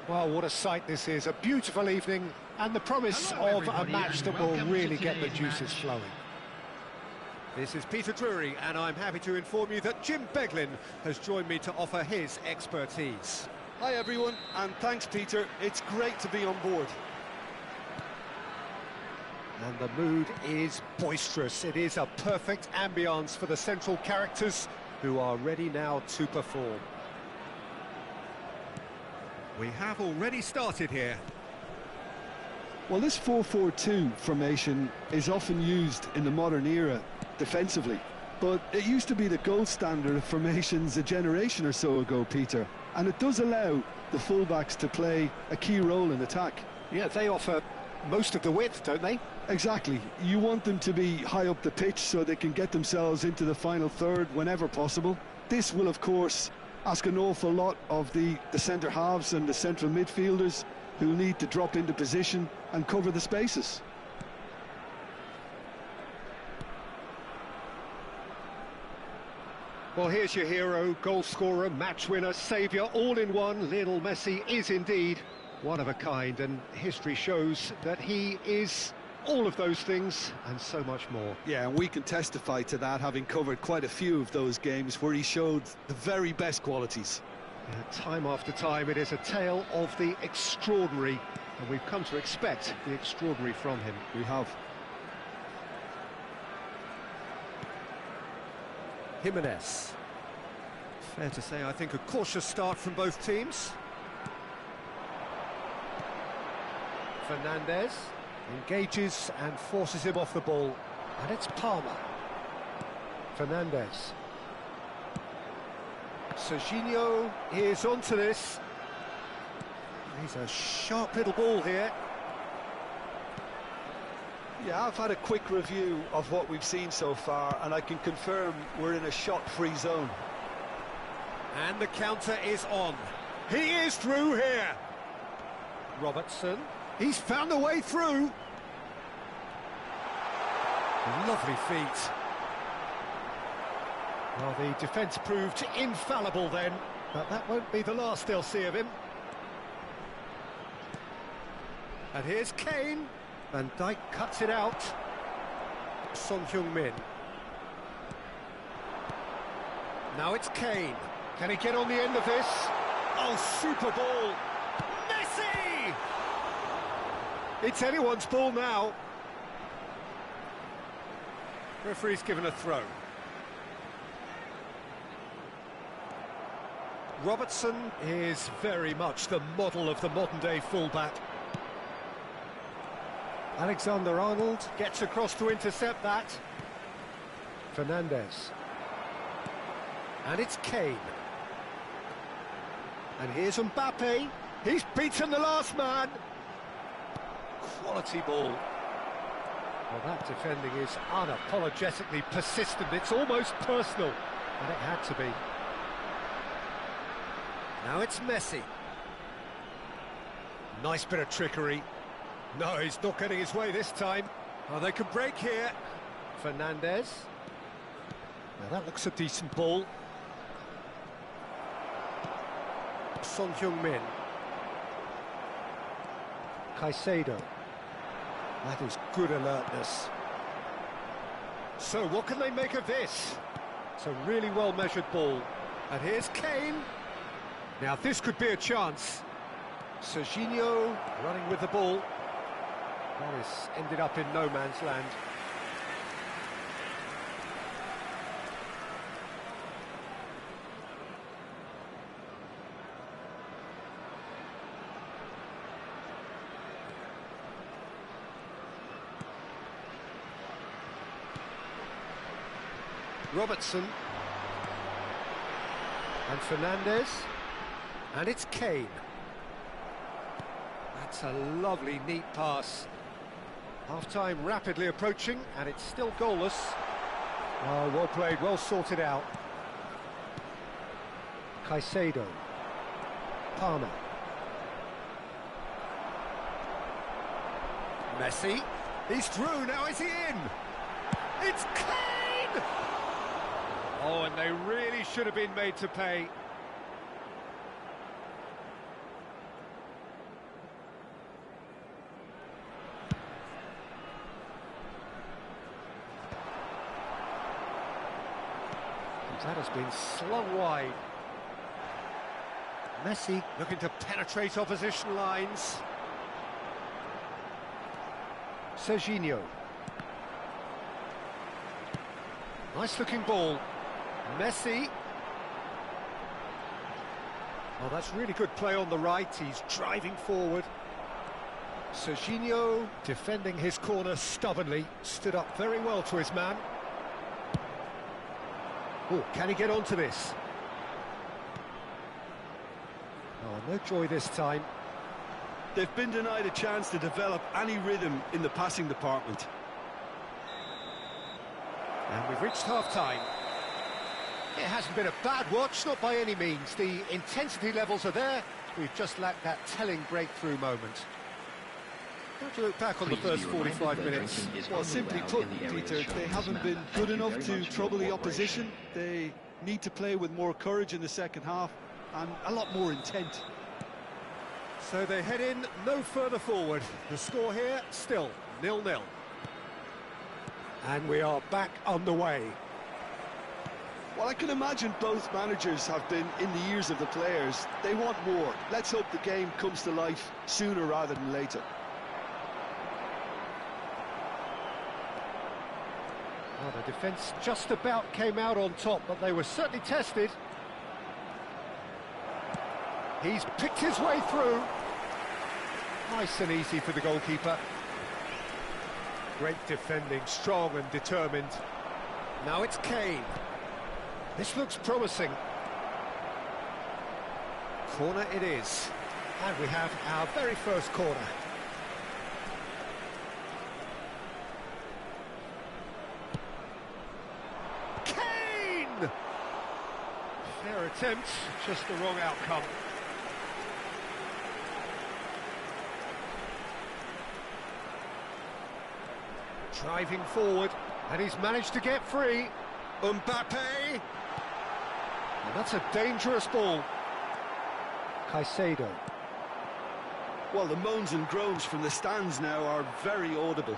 Well, what a sight this is. A beautiful evening and the promise of a match that will really get the juices flowing. This is Peter Drury, and I'm happy to inform you that Jim Beglin has joined me to offer his expertise. Hi everyone, and thanks Peter. It's great to be on board. And the mood is boisterous. It is a perfect ambience for the central characters who are ready now to perform. We have already started here. Well, this 4-4-2 formation is often used in the modern era defensively, but it used to be the gold standard of formations a generation or so ago, Peter, and it does allow the fullbacks to play a key role in attack. Yeah, they offer most of the width, don't they? Exactly. You want them to be high up the pitch so they can get themselves into the final third whenever possible. This will, of course, ask an awful lot of the centre halves and the central midfielders, who need to drop into position and cover the spaces. Well, here's your hero, goal scorer, match winner, saviour, all in one. Lionel Messi is indeed one of a kind, and history shows that he is all of those things and so much more. Yeah, and we can testify to that, having covered quite a few of those games where he showed the very best qualities. Yeah, time after time, it is a tale of the extraordinary, and we've come to expect the extraordinary from him. We have. Jimenez. Fair to say, I think, a cautious start from both teams. Fernandez engages and forces him off the ball, and it's Palmer. Fernandez. Serginho is onto this. He's a sharp little ball here. Yeah, I've had a quick review of what we've seen so far, and I can confirm we're in a shot-free zone. And the counter is on. He is through here. Robertson. He's found a way through. Lovely feet. Well, the defence proved infallible then, but that won't be the last they'll see of him. And here's Kane. Van Dijk cuts it out. Son Heung-min. Now it's Kane. Can he get on the end of this? Oh, super ball. Messi! It's anyone's ball now. Referee's given a throw. Robertson is very much the model of the modern-day fullback. Alexander-Arnold gets across to intercept that. Fernandez. And it's Kane. And here's Mbappe. He's beaten the last man. Quality ball. Well, that defending is unapologetically persistent. It's almost personal. And it had to be. Now it's Messi. Nice bit of trickery. No, he's not getting his way this time. Oh, they could break here. Fernandez. Now that looks a decent ball. Son Heung-min. Caicedo. That is good alertness. So what can they make of this? It's a really well-measured ball. And here's Kane. Now this could be a chance. Serginho running with the ball. That has ended up in no man's land. Robertson. And Fernandez. And it's Kane. That's a lovely, neat pass. Half-time rapidly approaching, and it's still goalless. Oh, well played, well sorted out. Caicedo. Palmer. Messi. He's through, now is he in? It's Kane! Oh, and they really should have been made to pay. That has been slung wide. Messi looking to penetrate opposition lines. Serginho. Nice looking ball. Messi. Oh, that's really good play on the right. He's driving forward. Serginho defending his corner stubbornly. Stood up very well to his man. Oh, can he get onto this? Oh, no joy this time. They've been denied a chance to develop any rhythm in the passing department. And we've reached half-time. It hasn't been a bad watch, not by any means. The intensity levels are there. We've just lacked that telling breakthrough moment. How do you look back on the first 45 minutes? Well, simply put, Peter, they haven't been good enough to trouble the opposition. They need to play with more courage in the second half and a lot more intent. So they head in no further forward. The score here, still 0-0. And we are back underway. Well, I can imagine both managers have been in the ears of the players. They want more. Let's hope the game comes to life sooner rather than later. Well, the defence just about came out on top, but they were certainly tested. He's picked his way through. Nice and easy for the goalkeeper. Great defending, strong and determined. Now it's Kane. This looks promising. Corner it is. And we have our very first corner. Kane! Fair attempt, just the wrong outcome. Driving forward, and he's managed to get free. Mbappe! And that's a dangerous ball. Caicedo. Well, the moans and groans from the stands now are very audible.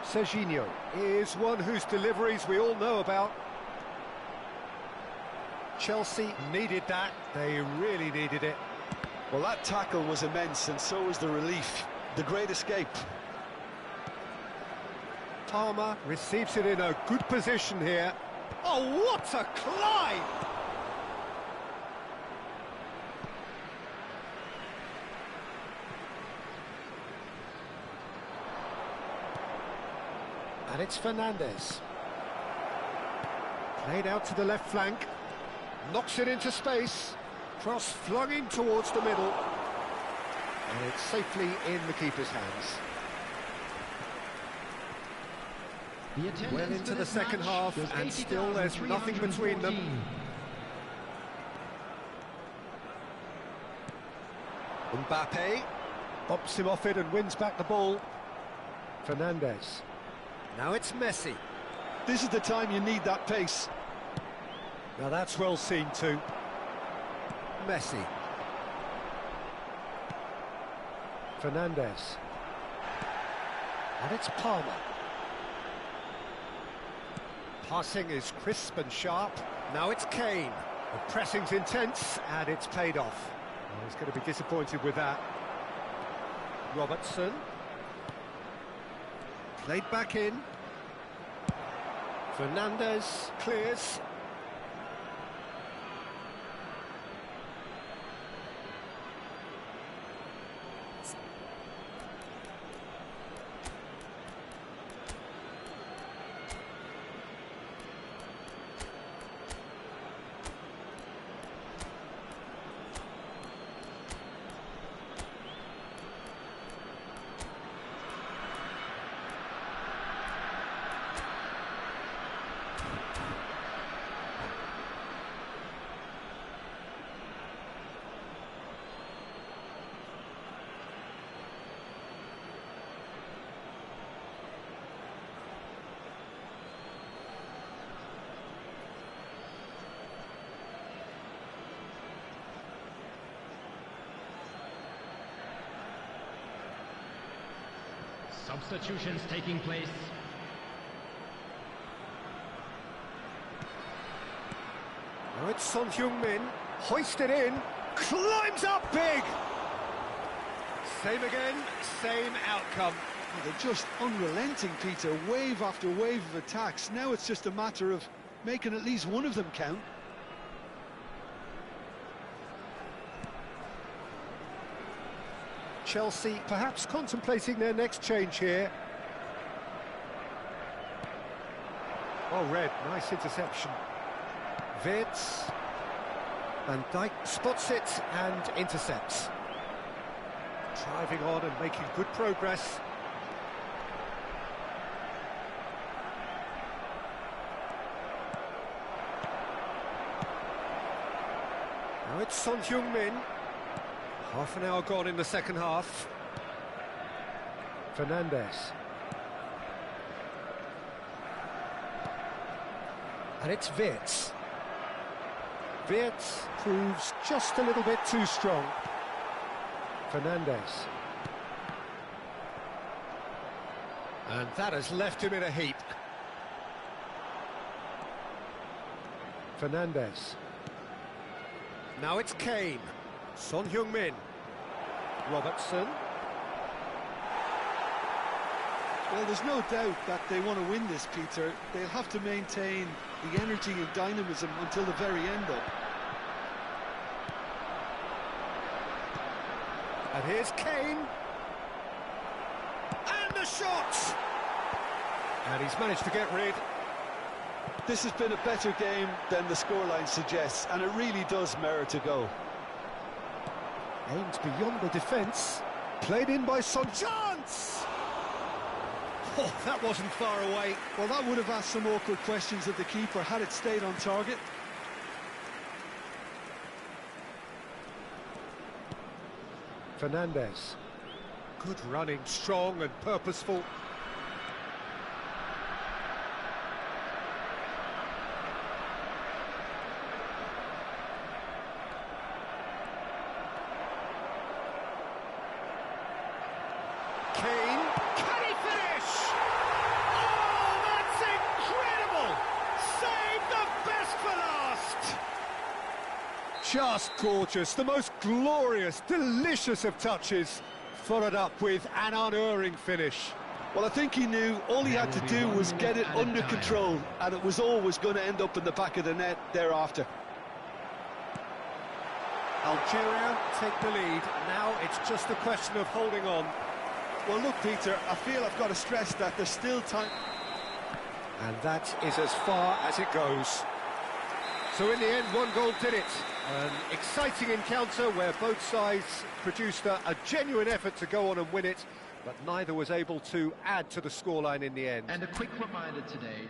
Serginho is one whose deliveries we all know about. Chelsea needed that. They really needed it. Well, that tackle was immense, and so was the relief. The great escape. Palmer receives it in a good position here. Oh, what a climb! And it's Fernandes. Played out to the left flank. Knocks it into space. Cross flung in towards the middle. And it's safely in the keeper's hands. Well into the second half, and still there's nothing between them. Mbappe bumps him off it and wins back the ball. Fernandes. Now it's Messi. This is the time you need that pace. Now that's well seen too. Messi. Fernandes. And it's Palmer. Passing is crisp and sharp. Now it's Kane. The pressing's intense, and it's paid off. Well, he's going to be disappointed with that. Robertson. Played back in. Fernandes clears. Substitutions taking place. Now it's Son Heung-min, hoisted in, climbs up big! Same again, same outcome. Oh, they're just unrelenting, Peter, wave after wave of attacks. Now it's just a matter of making at least one of them count. Chelsea perhaps contemplating their next change here. Oh, Red, nice interception. Wirtz. Van Dijk spots it and intercepts. Driving on and making good progress. Now it's Son Heung-min. Half an hour gone in the second half. Fernandes. And it's Wirtz. Wirtz proves just a little bit too strong. Fernandes. And that has left him in a heap. Fernandes. Now it's Kane. Son Heung-min. Robertson. Well, there's no doubt that they want to win this, Peter. They'll have to maintain the energy and dynamism until the very end, though. And here's Kane. And the shot! And he's managed to get rid. This has been a better game than the scoreline suggests, and it really does merit a goal. Aimed beyond the defence. Played in by Son. Chance! Oh, that wasn't far away. Well, that would have asked some awkward questions of the keeper had it stayed on target. Fernandes. Good running, strong and purposeful. Kane, can he finish? Oh, that's incredible! Save the best for last! Just gorgeous, the most glorious, delicious of touches, followed up with an unerring finish. Well, I think he knew all he had to do was get it under control, and it was always going to end up in the back of the net thereafter. Algeria take the lead. Now it's just a question of holding on. Well, look, Peter, I feel I've got to stress that there's still time. And that is as far as it goes. So in the end, one goal did it. An exciting encounter where both sides produced a genuine effort to go on and win it, but neither was able to add to the scoreline in the end. And a quick reminder today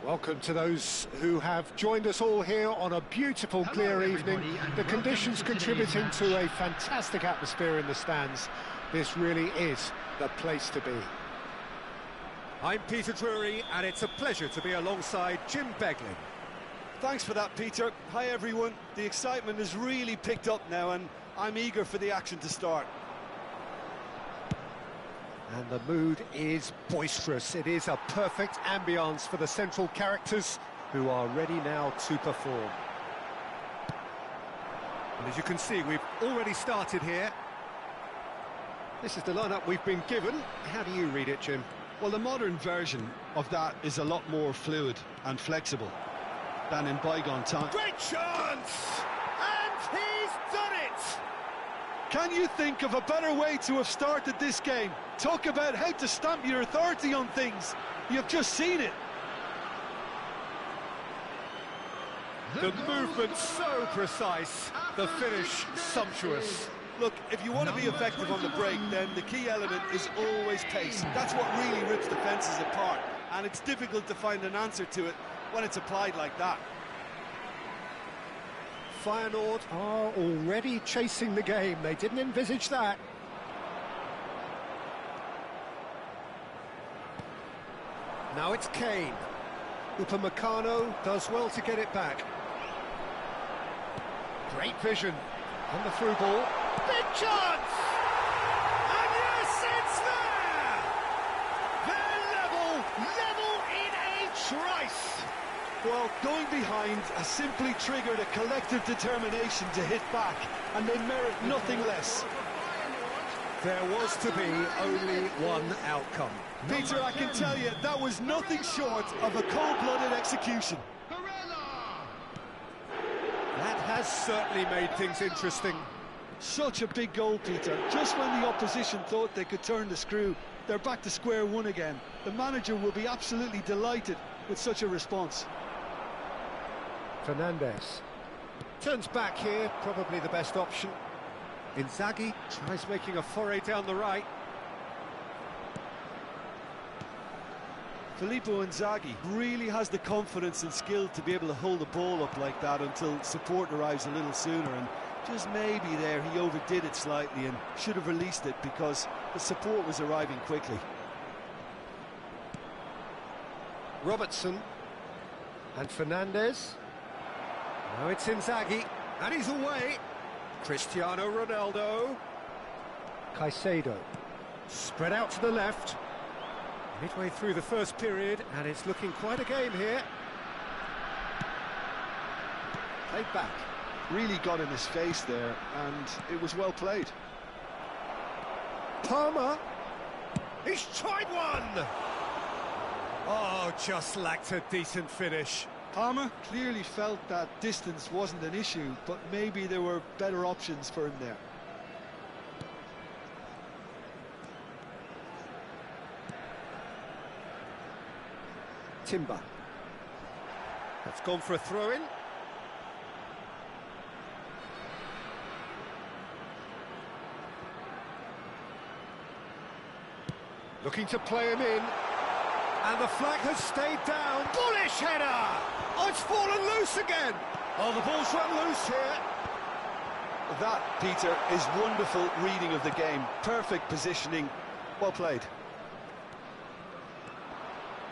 Welcome to those who have joined us all here on a beautiful, clear evening. The conditions contributing to a fantastic atmosphere in the stands. This really is the place to be. I'm Peter Drury, and it's a pleasure to be alongside Jim Beglin. Thanks for that, Peter. Hi, everyone. The excitement has really picked up now, and I'm eager for the action to start. And the mood is boisterous. It is a perfect ambience for the central characters who are ready now to perform. And as you can see, we've already started here. This is the lineup we've been given. How do you read it, Jim? Well, the modern version of that is a lot more fluid and flexible than in bygone time. Great chance! And he's done it! Can you think of a better way to have started this game? Talk about how to stamp your authority on things. You've just seen it. The movement so precise, the finish sumptuous. Look, if you want to be effective on the break, then the key element is always pace. That's what really rips defences apart, and it's difficult to find an answer to it when it's applied like that. Feyenoord are already chasing the game. They didn't envisage that. Now it's Kane. Upamecano does well to get it back. Great vision on the through ball. Big chance! And yes, it's there! They're level in a trice! Well, going behind has simply triggered a collective determination to hit back, and they merit nothing less. There was to be only one outcome. Peter, I can tell you, that was nothing short of a cold-blooded execution. That has certainly made things interesting. Such a big goal, Peter. Just when the opposition thought they could turn the screw, they're back to square one again. The manager will be absolutely delighted with such a response. Fernandes turns back here, probably the best option. Inzaghi tries making a foray down the right. Filippo Inzaghi really has the confidence and skill to be able to hold the ball up like that until support arrives a little sooner, and just maybe there he overdid it slightly and should have released it because the support was arriving quickly. Robertson and Fernandes. Now it's Inzaghi, and he's away. Cristiano Ronaldo. Caicedo. Spread out to the left. Midway through the first period, and it's looking quite a game here. Played back. Really got in his face there, and it was well played. Palmer. He's tried one! Oh, just lacked a decent finish. Palmer clearly felt that distance wasn't an issue, but maybe there were better options for him there. Timber. That's gone for a throw-in. Looking to play him in. And the flag has stayed down. Bullish header! Oh, it's fallen loose again. Oh, the ball's run loose here. That, Peter, is wonderful reading of the game. Perfect positioning. Well played.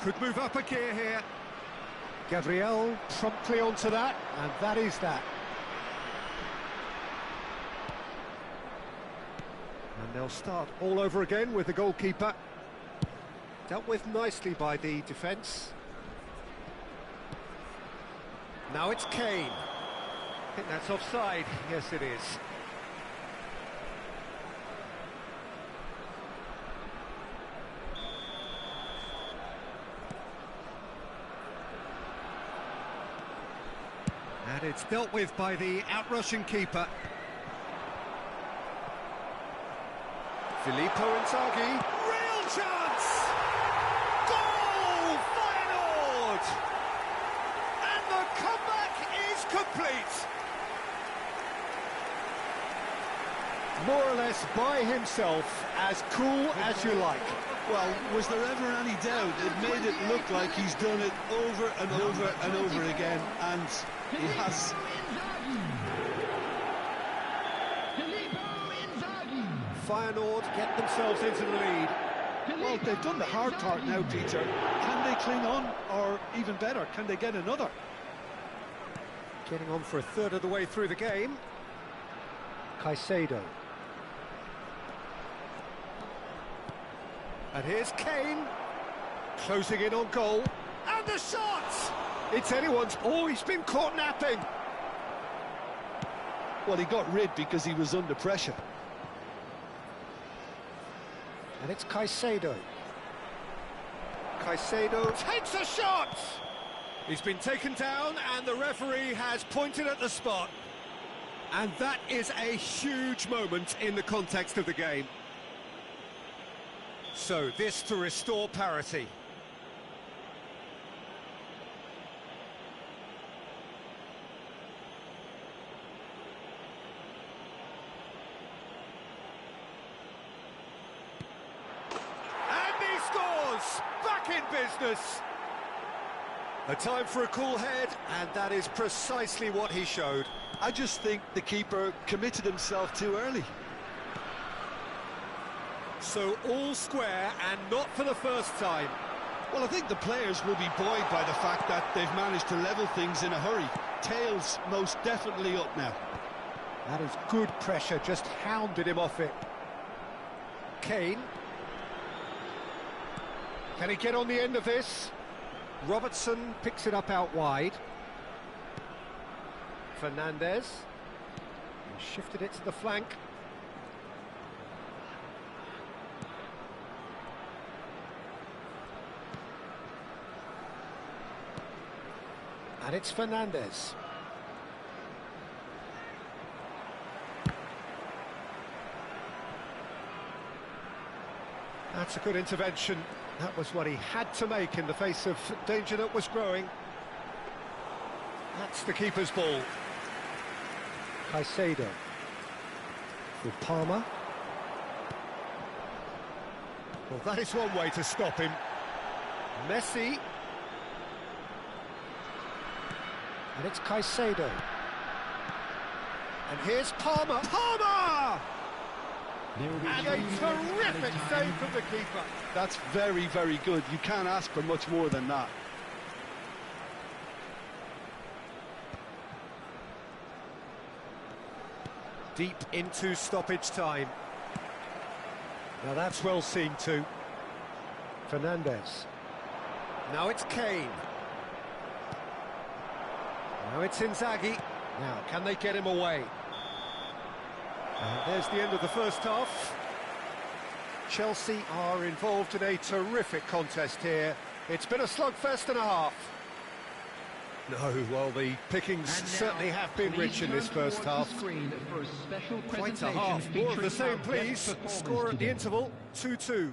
Could move up a gear here. Gabriel promptly onto that, and that is that. And they'll start all over again with the goalkeeper. Dealt with nicely by the defence. Now it's Kane. I think that's offside. Yes, it is. And it's dealt with by the outrushing keeper. Filippo Inzaghi. Real chance! Goal! Feyenoord! And the comeback is complete. More or less by himself, as cool as you like. Well, was there ever any doubt? It made it look like he's done it over and over and over again, and he has. Feyenoord get themselves into the lead. Well, they've done the hard part now, Peter. Can they cling on, or even better, can they get another? Getting on for a third of the way through the game. Caicedo. And here's Kane, closing in on goal. And the shot! It's anyone's. Oh, he's been caught napping. Well, he got rid because he was under pressure. And it's Caicedo. Caicedo takes a shot! He's been taken down and the referee has pointed at the spot. And that is a huge moment in the context of the game. So this to restore parity. And he scores! Back in business! A time for a cool head, and that is precisely what he showed. I just think the keeper committed himself too early. So all square, and not for the first time. Well, I think the players will be buoyed by the fact that they've managed to level things in a hurry. Tails most definitely up now. That is good pressure, just hounded him off it. Kane. Can he get on the end of this? Robertson picks it up out wide. Fernandez. He shifted it to the flank. And it's Fernandez. That's a good intervention. That was what he had to make in the face of danger that was growing. That's the keeper's ball. Caicedo. With Palmer. Well, that is one way to stop him. Messi. And it's Caicedo. And here's Palmer. Palmer! And a terrific save from the keeper. That's very, very good. You can't ask for much more than that. Deep into stoppage time. Now that's well seen too. Fernandez. Now it's Kane. Now it's Inzaghi. Now, can they get him away? And there's the end of the first half. Chelsea are involved in a terrific contest here. It's been a slugfest and a half. No, well, the pickings certainly have been rich in this first half. Quite a half. More of the same, please. Score at the interval, 2-2.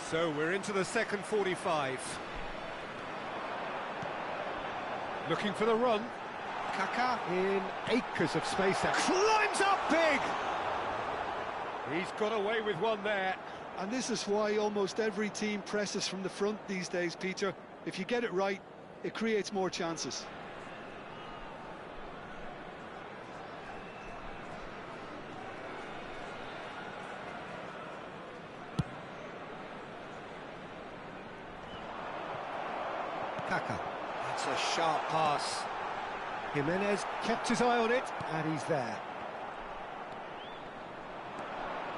So we're into the second 45. Looking for the run. Kaká in acres of space there. Climbs up big! He's got away with one there. And this is why almost every team presses from the front these days, Peter. If you get it right, it creates more chances. Kaka. That's a sharp pass. Jimenez kept his eye on it, and he's there.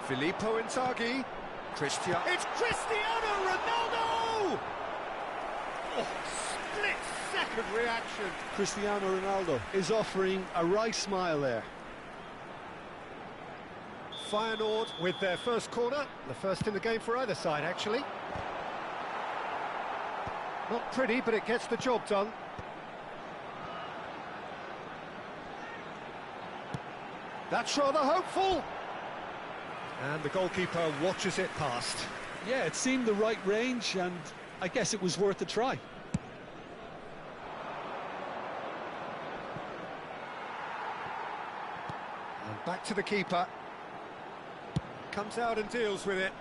Filippo Inzaghi. It's Cristiano Ronaldo! Oh, split-second reaction. Cristiano Ronaldo is offering a wry smile there. Feyenoord with their first corner, the first in the game for either side, actually. Not pretty, but it gets the job done. That's rather hopeful. And the goalkeeper watches it past. Yeah, it seemed the right range, and I guess it was worth a try. And back to the keeper. Comes out and deals with it.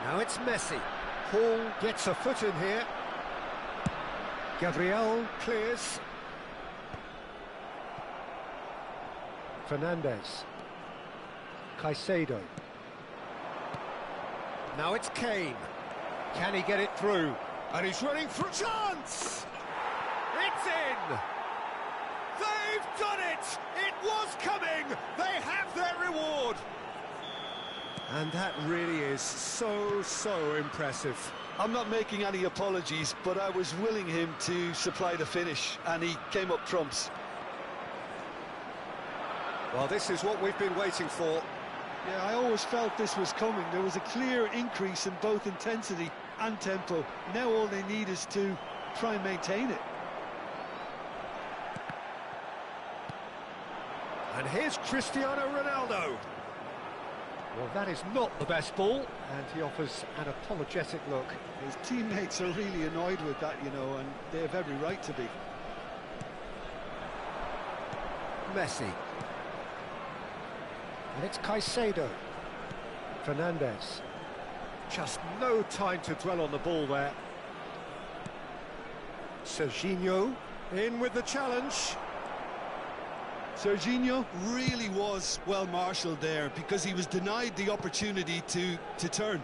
Now it's Messi. Paul gets a foot in here. Gabriel clears. Fernandez. Caicedo. Now it's Kane. Can he get it through? And he's running for a chance! It's in! They've done it! It was coming! They have their reward! And that really is so impressive. I'm not making any apologies, but I was willing him to supply the finish, and he came up trumps. Well, this is what we've been waiting for. Yeah, I always felt this was coming. There was a clear increase in both intensity and tempo. Now all they need is to try and maintain it. And here's Cristiano Ronaldo. Well, that is not the best ball, and he offers an apologetic look. His teammates are really annoyed with that, you know, and they have every right to be. Messi. And it's Caicedo. Fernandez. Just no time to dwell on the ball there. Serginho. In with the challenge. Serginho really was well marshalled there because he was denied the opportunity to turn.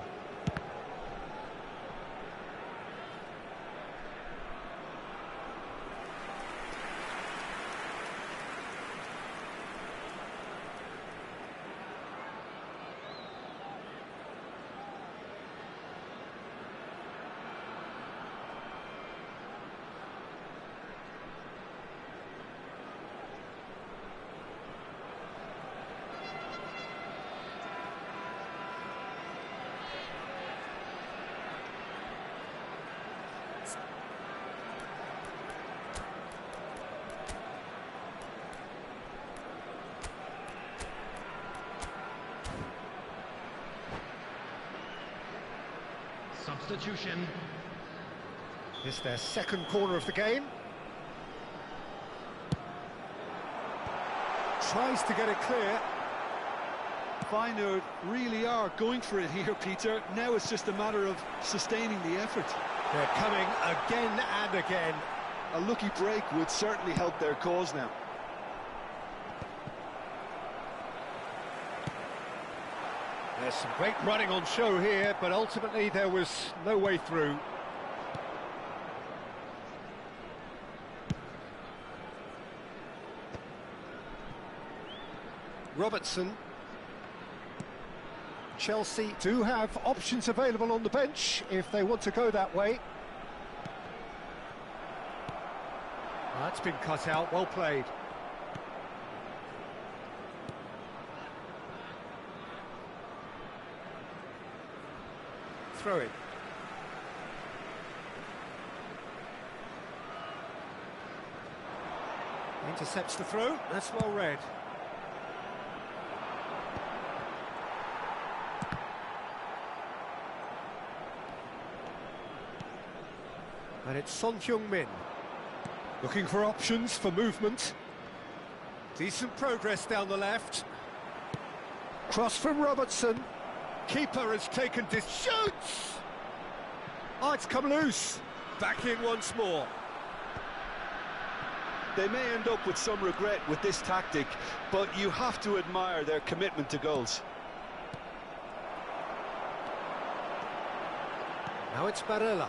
Substitution. It's their second corner of the game. Tries to get it clear. Feyenoord really are going for it here, Peter. Now it's just a matter of sustaining the effort. They're coming again and again. A lucky break would certainly help their cause now. There's some great running on show here, but ultimately there was no way through. Robertson. Chelsea do have options available on the bench if they want to go that way. That's been cut out, well played. Throw it. Intercepts the throw, that's well read. And it's Son Heung-min. Looking for options for movement. Decent progress down the left. Cross from Robertson. keeper has taken this. Shoots! Oh, it's come loose. Back in once more. They may end up with some regret with this tactic, but you have to admire their commitment to goals. Now it's Barella.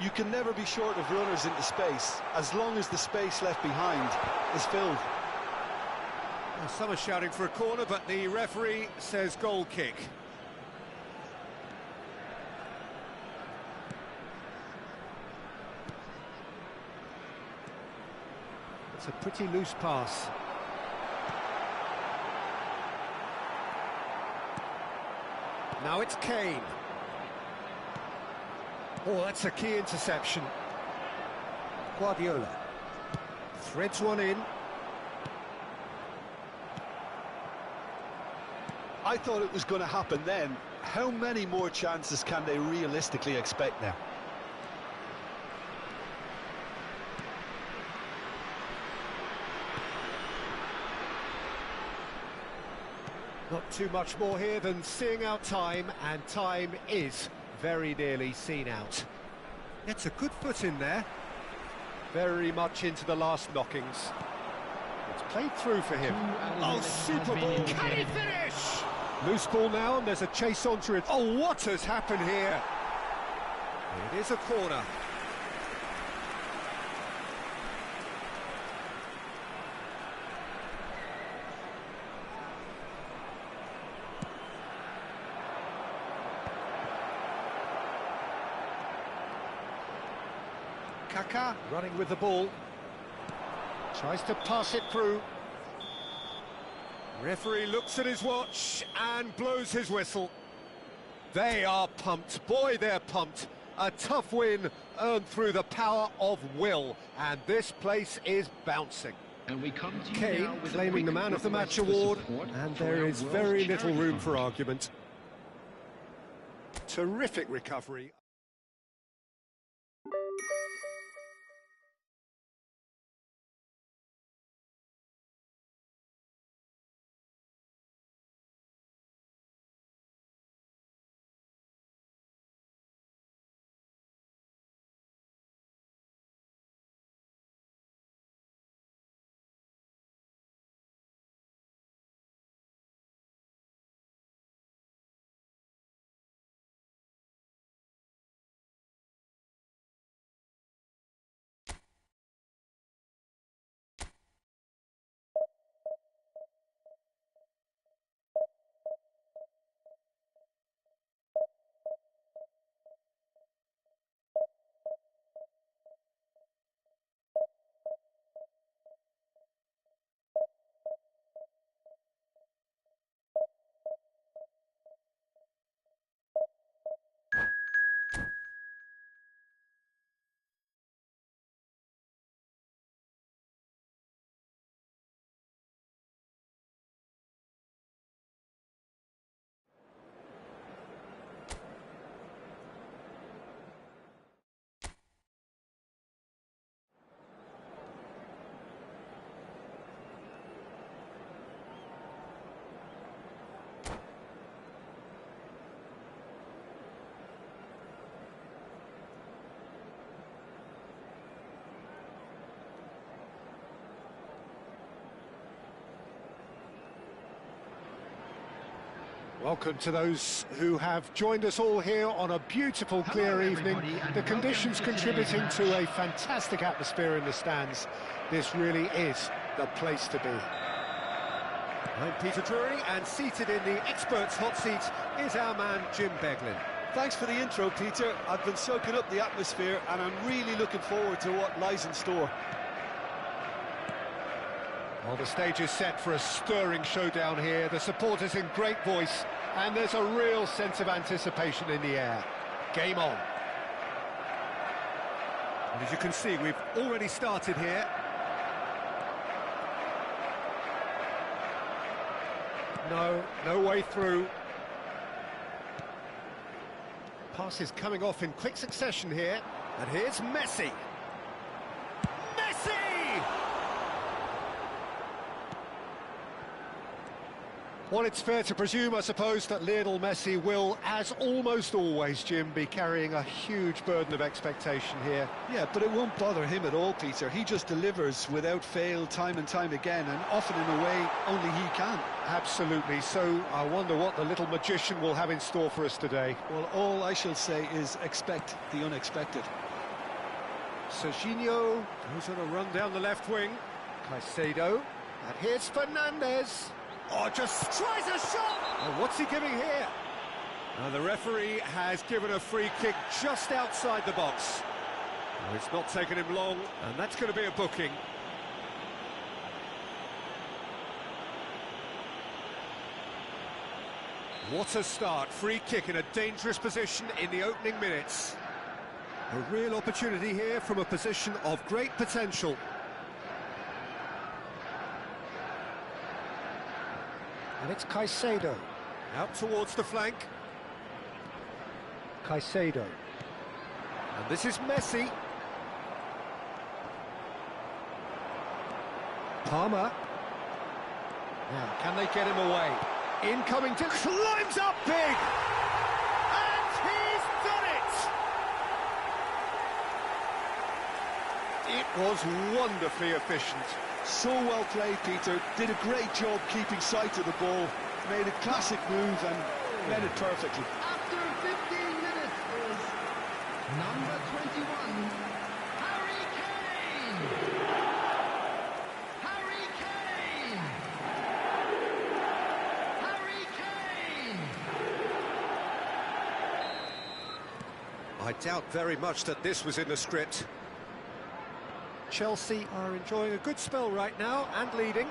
You can never be short of runners into space, as long as the space left behind is filled. Well, some are shouting for a corner, but the referee says goal kick. It's a pretty loose pass. Now it's Kane. Oh, that's a key interception. Guardiola threads one in. I thought it was going to happen then. How many more chances can they realistically expect now? Not too much more here than seeing out time, and time is very nearly seen out. It's a good foot in there. Very much into the last knockings. It's played through for him. Oh, super ball. Can he finish? Loose ball now, and there's a chase onto it. Oh, what has happened here? It is a corner. Kaká running with the ball. Tries to pass it through. Referee looks at his watch and blows his whistle. They are pumped. Boy, they're pumped. A tough win earned through the power of will. And this place is bouncing. And we come to Kane claiming the Man of the Match award. And there is very little room for argument. Terrific recovery. Welcome to those who have joined us all here on a beautiful, clear evening. The conditions contributing to a fantastic atmosphere in the stands. This really is the place to be. I'm Peter Drury, and seated in the experts' hot seat is our man Jim Beglin. Thanks for the intro, Peter. I've been soaking up the atmosphere, and I'm really looking forward to what lies in store. Well, the stage is set for a stirring showdown here. The supporters in great voice, and there's a real sense of anticipation in the air. Game on. And as you can see, we've already started here. No way through. Pass is coming off in quick succession here. And here's Messi. Messi! Well, it's fair to presume, I suppose, that Lionel Messi will, as almost always, Jim, be carrying a huge burden of expectation here. Yeah, but it won't bother him at all, Peter. He just delivers without fail time and time again, and often in a way only he can. Absolutely. So I wonder what the little magician will have in store for us today. Well, all I shall say is expect the unexpected. Serginho goes on a run down the left wing. Caicedo. And here's Fernandes. Oh, just tries a shot! Oh, what's he giving here? The referee has given a free kick just outside the box. Oh, it's not taken him long, and that's going to be a booking. What a start. Free kick in a dangerous position in the opening minutes. A real opportunity here from a position of great potential. And it's Caicedo. Out towards the flank. Caicedo. And this is Messi. Palmer. Now, can they get him away? Incoming to... climbs up big! And he's done it! It was wonderfully efficient. So well played, Peter. Did a great job keeping sight of the ball. Made a classic move and read it perfectly. After 15 minutes is number 21, Harry Kane! Harry Kane! Harry Kane! I doubt very much that this was in the script. Chelsea are enjoying a good spell right now and leading.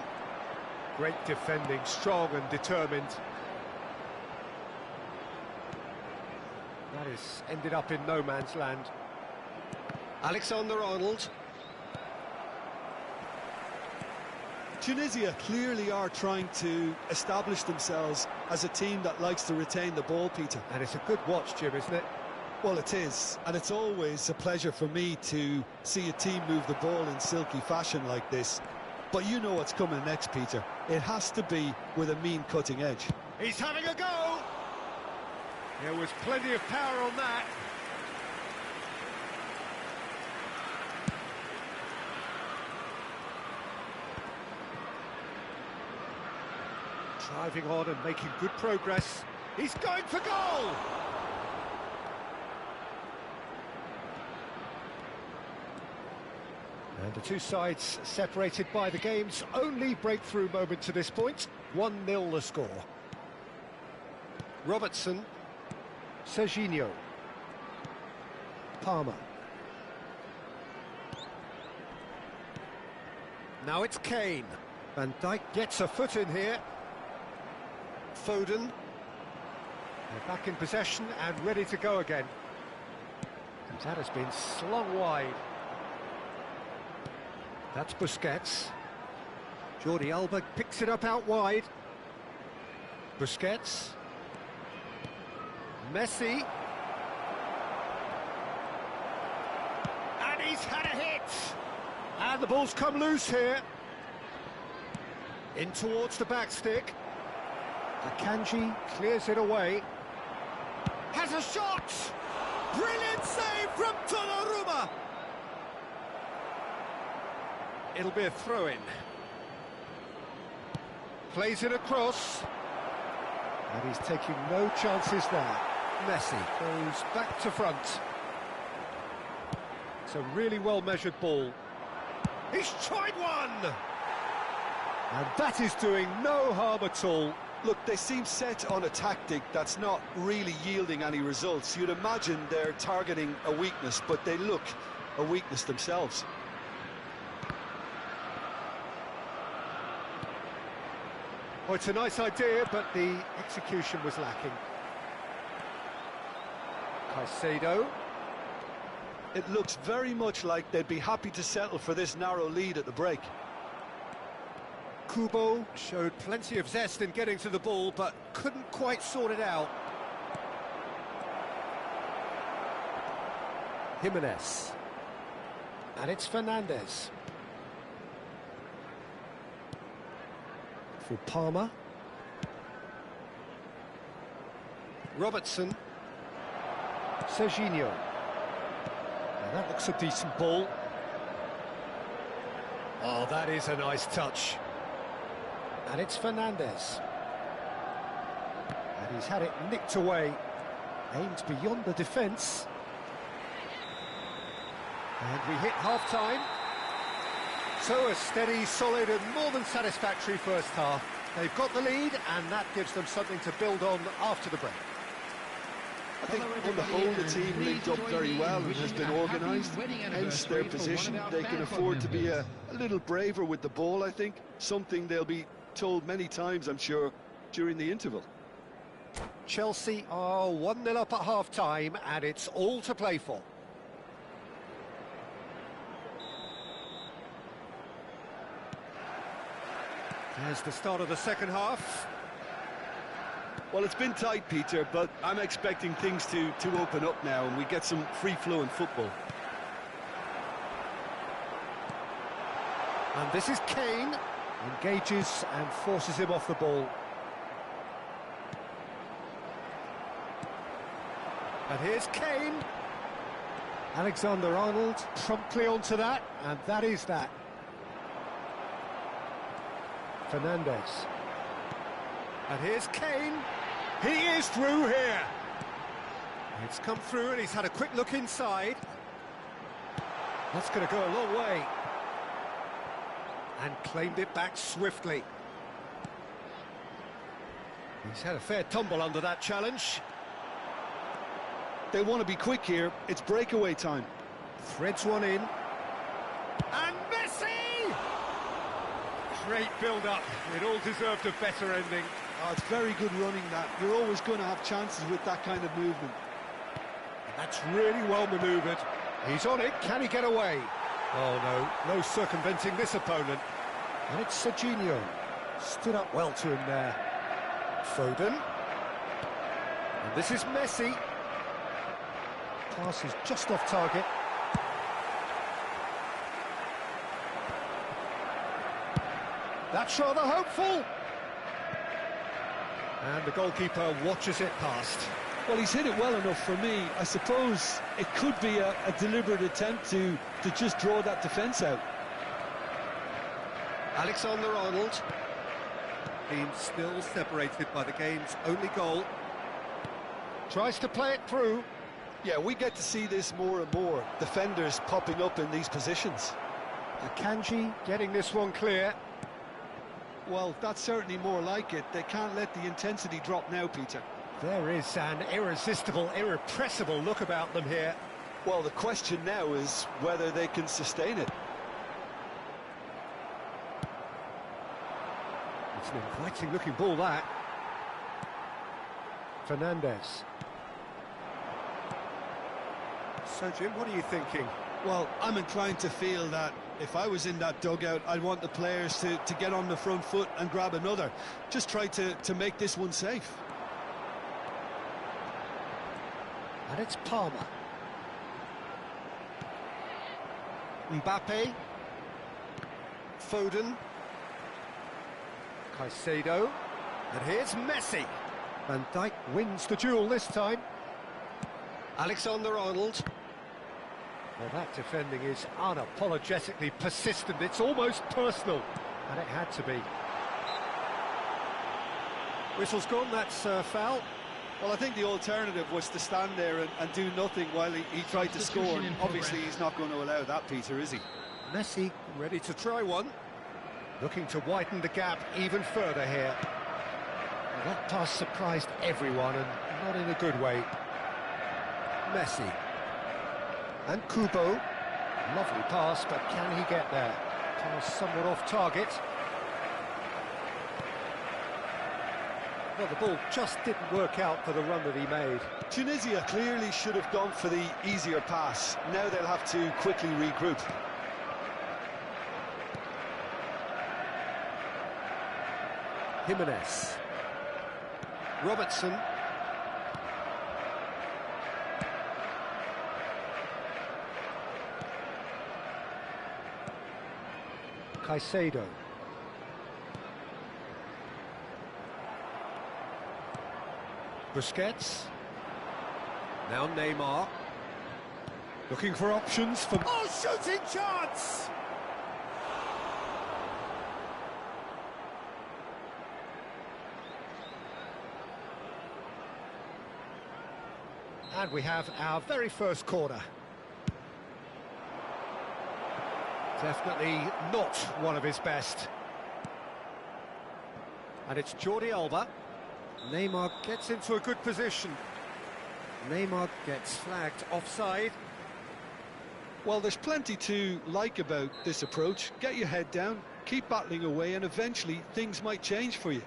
Great defending, strong and determined. That has ended up in no man's land. Alexander-Arnold. Tunisia clearly are trying to establish themselves as a team that likes to retain the ball, Peter. And it's a good watch, Jim, isn't it? Well, it is, and it's always a pleasure for me to see a team move the ball in silky fashion like this. But you know what's coming next, Peter. It has to be with a mean cutting edge. He's having a go! There was plenty of power on that. Driving on and making good progress. He's going for goal! And the two sides separated by the game's only breakthrough moment to this point. 1-0 the score. Robertson. Serginho. Palmer. Now it's Kane. Van Dijk gets a foot in here. Foden. They're back in possession and ready to go again. And that has been slung wide. That's Busquets. Jordi Alba picks it up out wide. Busquets. Messi. And he's had a hit! And the ball's come loose here. In towards the back stick. Akanji clears it away. Has a shot! Brilliant save from Donnarumma! It'll be a throw-in. Plays it across. And he's taking no chances there. Messi goes back to front. It's a really well-measured ball. He's tried one! And that is doing no harm at all. Look, they seem set on a tactic that's not really yielding any results. You'd imagine they're targeting a weakness, but they look a weakness themselves. Oh, it's a nice idea, but the execution was lacking. Caicedo. It looks very much like they'd be happy to settle for this narrow lead at the break. Kubo showed plenty of zest in getting to the ball, but couldn't quite sort it out. Jimenez. And it's Fernandes. For Palmer. Robertson. Serginho. Now that looks a decent ball. Oh, that is a nice touch. And it's Fernandes. And he's had it nicked away. Aimed beyond the defence. And we hit half-time. So a steady, solid and more than satisfactory first half. They've got the lead and that gives them something to build on after the break. I think on the whole the team linked up very well and has been organised, hence their position. They can afford to be a little braver with the ball, I think. Something they'll be told many times, I'm sure, during the interval. Chelsea are 1-0 up at half-time and it's all to play for. There's the start of the second half. Well, it's been tight, Peter, but I'm expecting things to open up now and we get some free-flowing football. And this is Kane. Engages and forces him off the ball. And here's Kane. Alexander-Arnold promptly onto that, and that is that. Fernandes. And here's Kane. He is through here. It's come through and he's had a quick look inside. That's going to go a long way. And claimed it back swiftly. He's had a fair tumble under that challenge. They want to be quick here. It's breakaway time. Threads one in. And Messi! Great build-up. It all deserved a better ending. Oh, it's very good running, that. You're always going to have chances with that kind of movement. That's really well manoeuvred. He's on it. Can he get away? Oh, no. No circumventing this opponent. And it's Serginho. Stood up well to him there. Foden. And this is Messi. Pass is just off target. That's rather hopeful. And the goalkeeper watches it past. Well, he's hit it well enough for me. I suppose it could be a deliberate attempt to just draw that defence out. Alexander-Arnold. Being still separated by the game's only goal. Tries to play it through. Yeah, we get to see this more and more. Defenders popping up in these positions. Akanji getting this one clear. Well, that's certainly more like it. They can't let the intensity drop now, Peter. There is an irresistible, irrepressible look about them here. Well, the question now is whether they can sustain it. It's an inviting looking ball, that. Fernandes. So, Jim, what are you thinking? Well, I'm inclined to feel that if I was in that dugout, I'd want the players to get on the front foot and grab another. Just try to make this one safe. And it's Palmer. Mbappe. Foden. Caicedo. And here's Messi. Van Dijk wins the duel this time. Alexander-Arnold. Well, that defending is unapologetically persistent. It's almost personal. And it had to be. Whistle's gone, that's foul. Well, I think the alternative was to stand there and do nothing while he tried to score. And obviously, he's not going to allow that, Peter, is he? Messi ready to try one. Looking to widen the gap even further here. Well, that pass surprised everyone, and not in a good way. Messi. And Kubo. Lovely pass, but can he get there? Pass somewhat off target. Well, the ball just didn't work out for the run that he made. Tunisia clearly should have gone for the easier pass. Now they'll have to quickly regroup. Jimenez. Robertson. Caicedo. Busquets. Now Neymar. Looking for options for... Oh, shooting chance! And we have our very first corner. Definitely not one of his best. And it's Jordi Alba. Neymar gets into a good position. Neymar gets flagged offside. Well, there's plenty to like about this approach. Get your head down, keep battling away, and eventually things might change for you.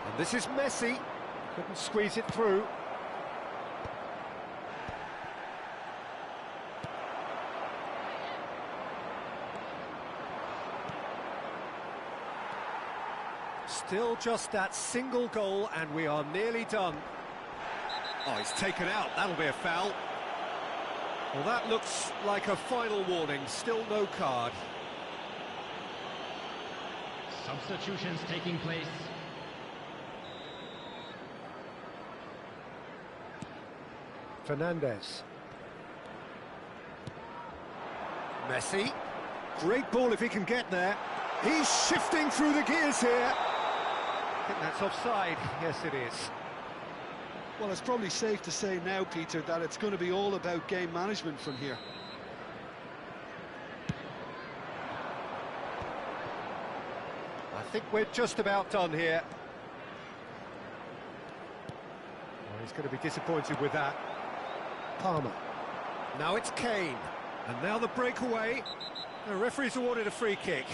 And this is Messi. Couldn't squeeze it through. Still just that single goal and we are nearly done. Oh, he's taken out. That'll be a foul. Well, that looks like a final warning. Still no card. Substitutions taking place. Fernandez. Messi. Great ball if he can get there. He's shifting through the gears here. I think that's offside. Yes, it is. Well, it's probably safe to say now, Peter, that it's going to be all about game management from here. I think we're just about done here. Well, he's going to be disappointed with that. Palmer. Now it's Kane. And now the breakaway. The referee's awarded a free kick.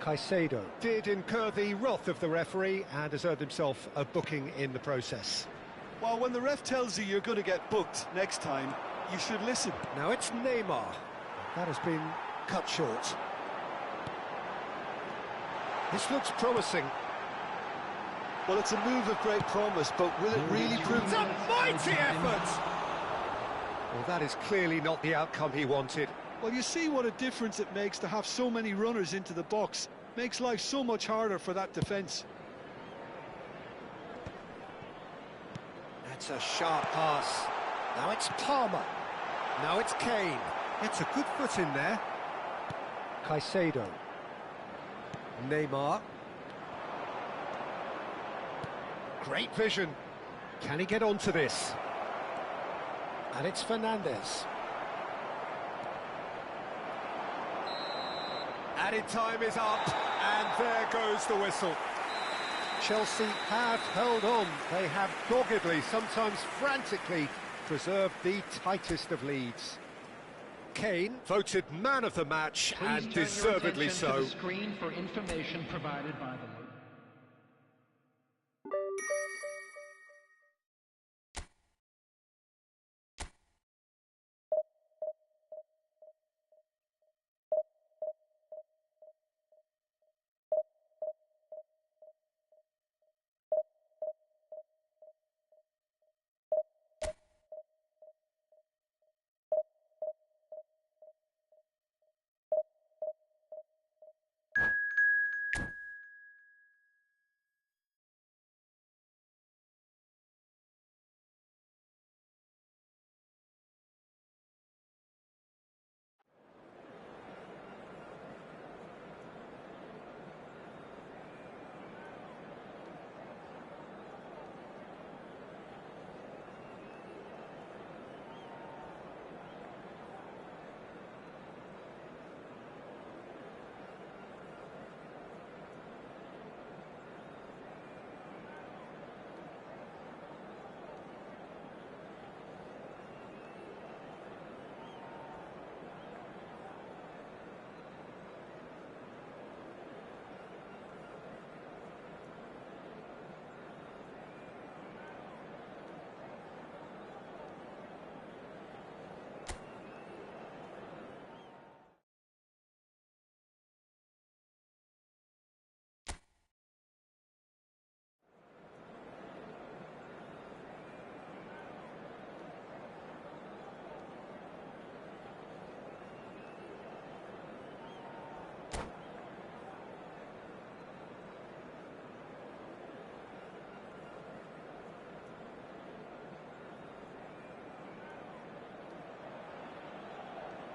Caicedo did incur the wrath of the referee and has earned himself a booking in the process. Well, when the ref tells you you're going to get booked next time, you should listen. Now it's Neymar. That has been cut short. This looks promising. Well, it's a move of great promise, but will it really prove... It's a mighty effort! Well, that is clearly not the outcome he wanted. Well, you see what a difference it makes to have so many runners into the box. Makes life so much harder for that defence. That's a sharp pass. Now it's Palmer. Now it's Kane. It's a good foot in there. Caicedo. Neymar. Great vision. Can he get onto this? And it's Fernandez. Added time is up, and there goes the whistle. Chelsea have held on. They have doggedly, sometimes frantically, preserved the tightest of leads. Kane voted man of the match, Please and turn your deservedly attention so. to the screen for information provided by the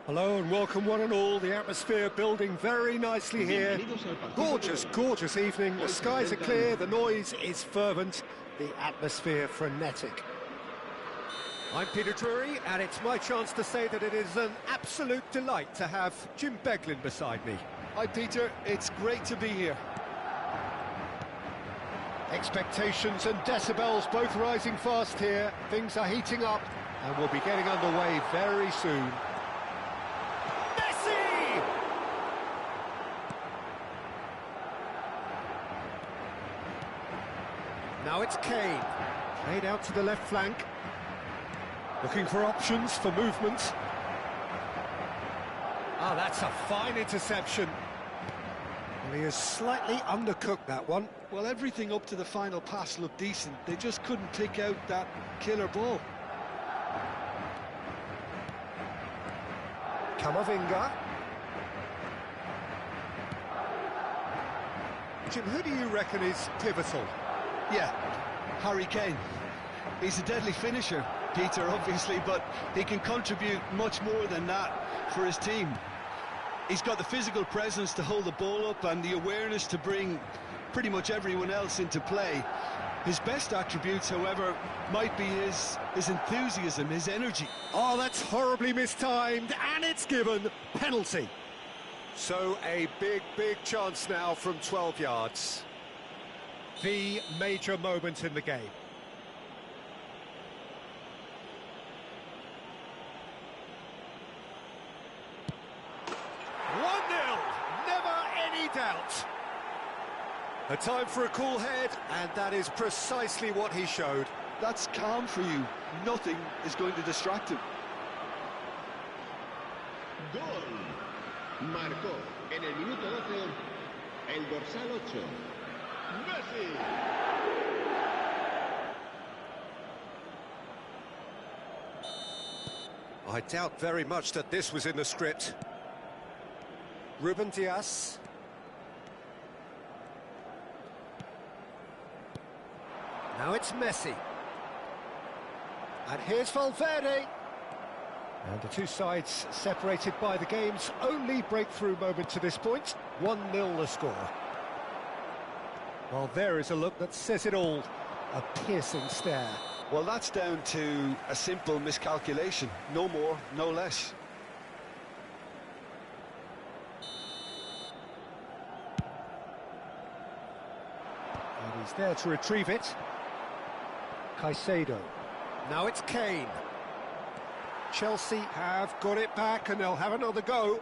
Hello and welcome one and all. The atmosphere building very nicely here. Gorgeous, gorgeous evening. The skies are clear, the noise is fervent, the atmosphere frenetic. I'm Peter Drury, and it's my chance to say that it is an absolute delight to have Jim Beglin beside me. Hi Peter, it's great to be here. Expectations and decibels both rising fast here. Things are heating up and we'll be getting underway very soon. Now it's Kane, played out to the left flank, looking for options for movement. Ah, that's a fine interception. Well, he has slightly undercooked that one. Well, everything up to the final pass looked decent. They just couldn't pick out that killer ball. Camavinga. Jim, who do you reckon is pivotal? Yeah, Harry Kane. He's a deadly finisher, Peter, obviously, but he can contribute much more than that for his team. He's got the physical presence to hold the ball up and the awareness to bring pretty much everyone else into play. His best attributes, however, might be his enthusiasm, his energy. Oh, that's horribly mistimed, and it's given. Penalty. So a big, big chance now from 12 yards. The major moment in the game. 1-0, never any doubt. A time for a cool head, and that is precisely what he showed. That's calm for you. Nothing is going to distract him. Gol. Marcó en el minuto 12 el dorsal 8. Messi. I doubt very much that this was in the script. Ruben Dias. Now it's Messi. And here's Valverde. And the two sides separated by the game's only breakthrough moment to this point. 1-0 the score. Well, there is a look that says it all. A piercing stare. Well, that's down to a simple miscalculation. No more, no less. And he's there to retrieve it. Caicedo. Now it's Kane. Chelsea have got it back and they'll have another go.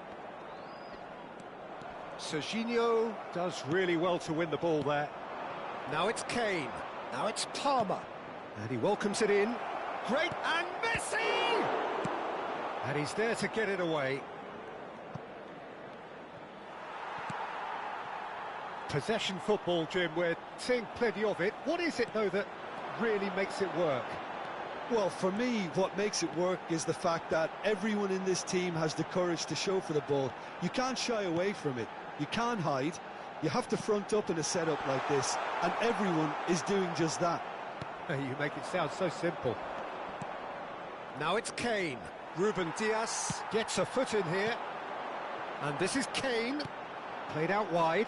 Serginho does really well to win the ball there. Now it's Kane. Now it's Palmer. And he welcomes it in. Great, and Messi! And he's there to get it away. Possession football, Jim, we're seeing plenty of it. What is it, though, that really makes it work? Well, for me, what makes it work is the fact that everyone in this team has the courage to show for the ball. You can't shy away from it. You can't hide. You have to front up in a setup like this, and everyone is doing just that. You make it sound so simple. Now it's Kane. Ruben Dias gets a foot in here. And this is Kane. Played out wide.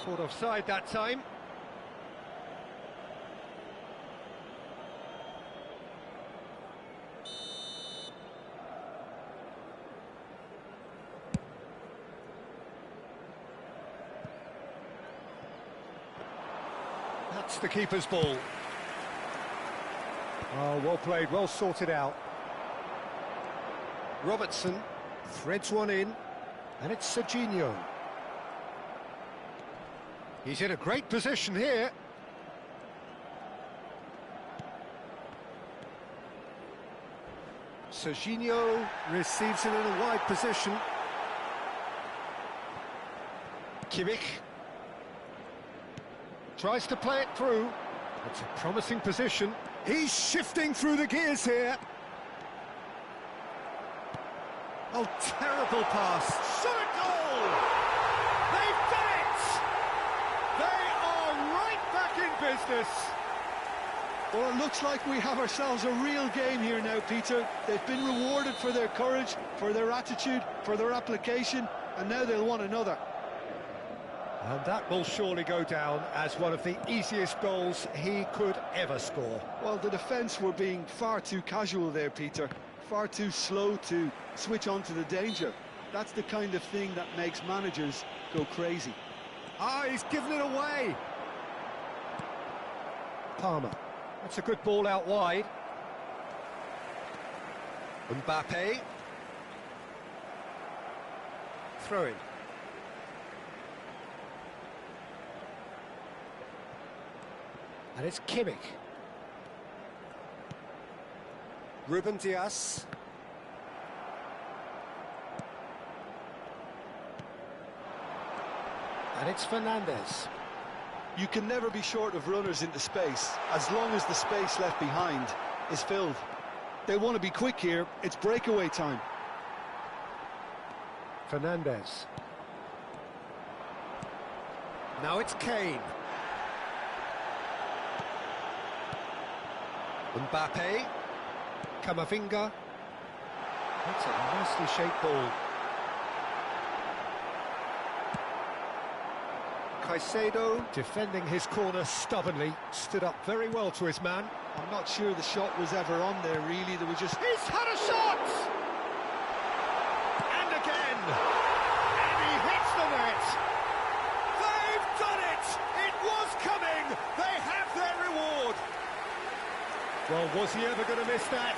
Caught offside that time. That's the keeper's ball. Oh, well played, well sorted out. Robertson threads one in, and it's Serginho. He's in a great position here. Serginho receives it in a wide position. Kimmich tries to play it through. It's a promising position. He's shifting through the gears here. Oh, terrible pass. Shot a goal! They've done it! They are right back in business. Well, it looks like we have ourselves a real game here now, Peter. They've been rewarded for their courage, for their attitude, for their application, and now they'll want another. And that will surely go down as one of the easiest goals he could ever score. Well, the defence were being far too casual there, Peter. Far too slow to switch on to the danger. That's the kind of thing that makes managers go crazy. Ah, he's given it away. Palmer. That's a good ball out wide. Mbappe. Throw in. And it's Kimmich. Ruben Dias. And it's Fernandes. You can never be short of runners into space, as long as the space left behind is filled. They want to be quick here, it's breakaway time. Fernandes. Now it's Kane. Mbappe. Camavinga. That's a nicely shaped ball. Caicedo, defending his corner stubbornly, stood up very well to his man. I'm not sure the shot was ever on there, really. There was just... He's had a shot! And again! And he hits the net! They've done it! It was coming! They have their reward! Well, was he ever going to miss that?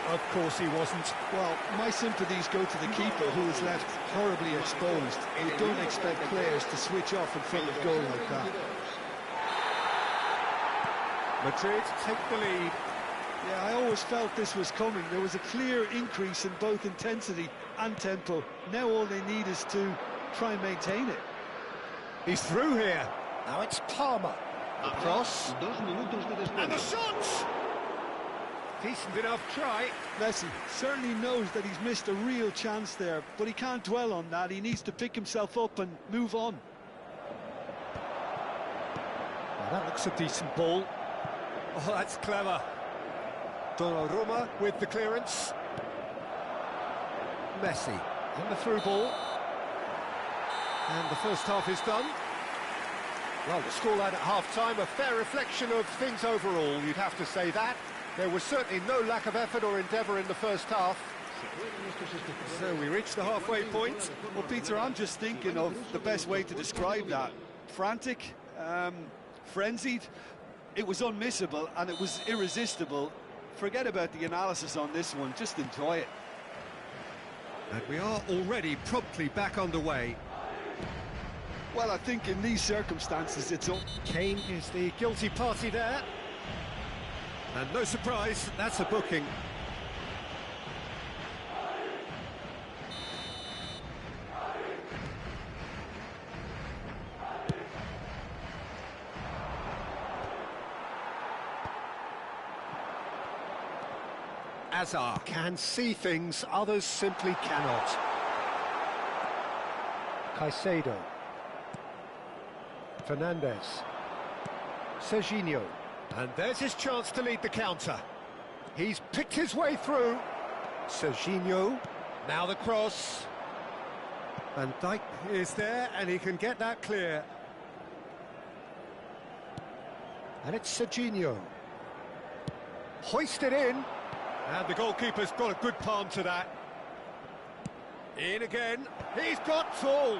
Of course he wasn't. Well, my sympathies go to the keeper, who was left horribly exposed. You don't expect players to switch off in front of goal like that. Madrid take the lead. Yeah, I always felt this was coming. There was a clear increase in both intensity and tempo. Now all they need is to try and maintain it. He's through here. Now it's Palmer. Across. And the shot! Decent enough try. Messi certainly knows that he's missed a real chance there, but he can't dwell on that. He needs to pick himself up and move on. Well, that looks a decent ball. Oh, that's clever. Donnarumma with the clearance. Messi and the through ball. And the first half is done. Well, the scoreline at half-time, a fair reflection of things overall, you'd have to say that. There was certainly no lack of effort or endeavour in the first half. So we reached the halfway point. Well, Peter, I'm just thinking of the best way to describe that. Frantic, frenzied. It was unmissable and it was irresistible. Forget about the analysis on this one, just enjoy it. And we are already promptly back underway. Well, I think in these circumstances it's up. Kane is the guilty party there. And no surprise, that's a booking. Hazard can see things others simply cannot. Caicedo. Fernandes. Serginho. And there's his chance to lead the counter. He's picked his way through. Serginho. Now the cross. Van Dijk is there and he can get that clear. And it's Serginho. Hoisted in. And the goalkeeper's got a good palm to that. In again. He's got tall.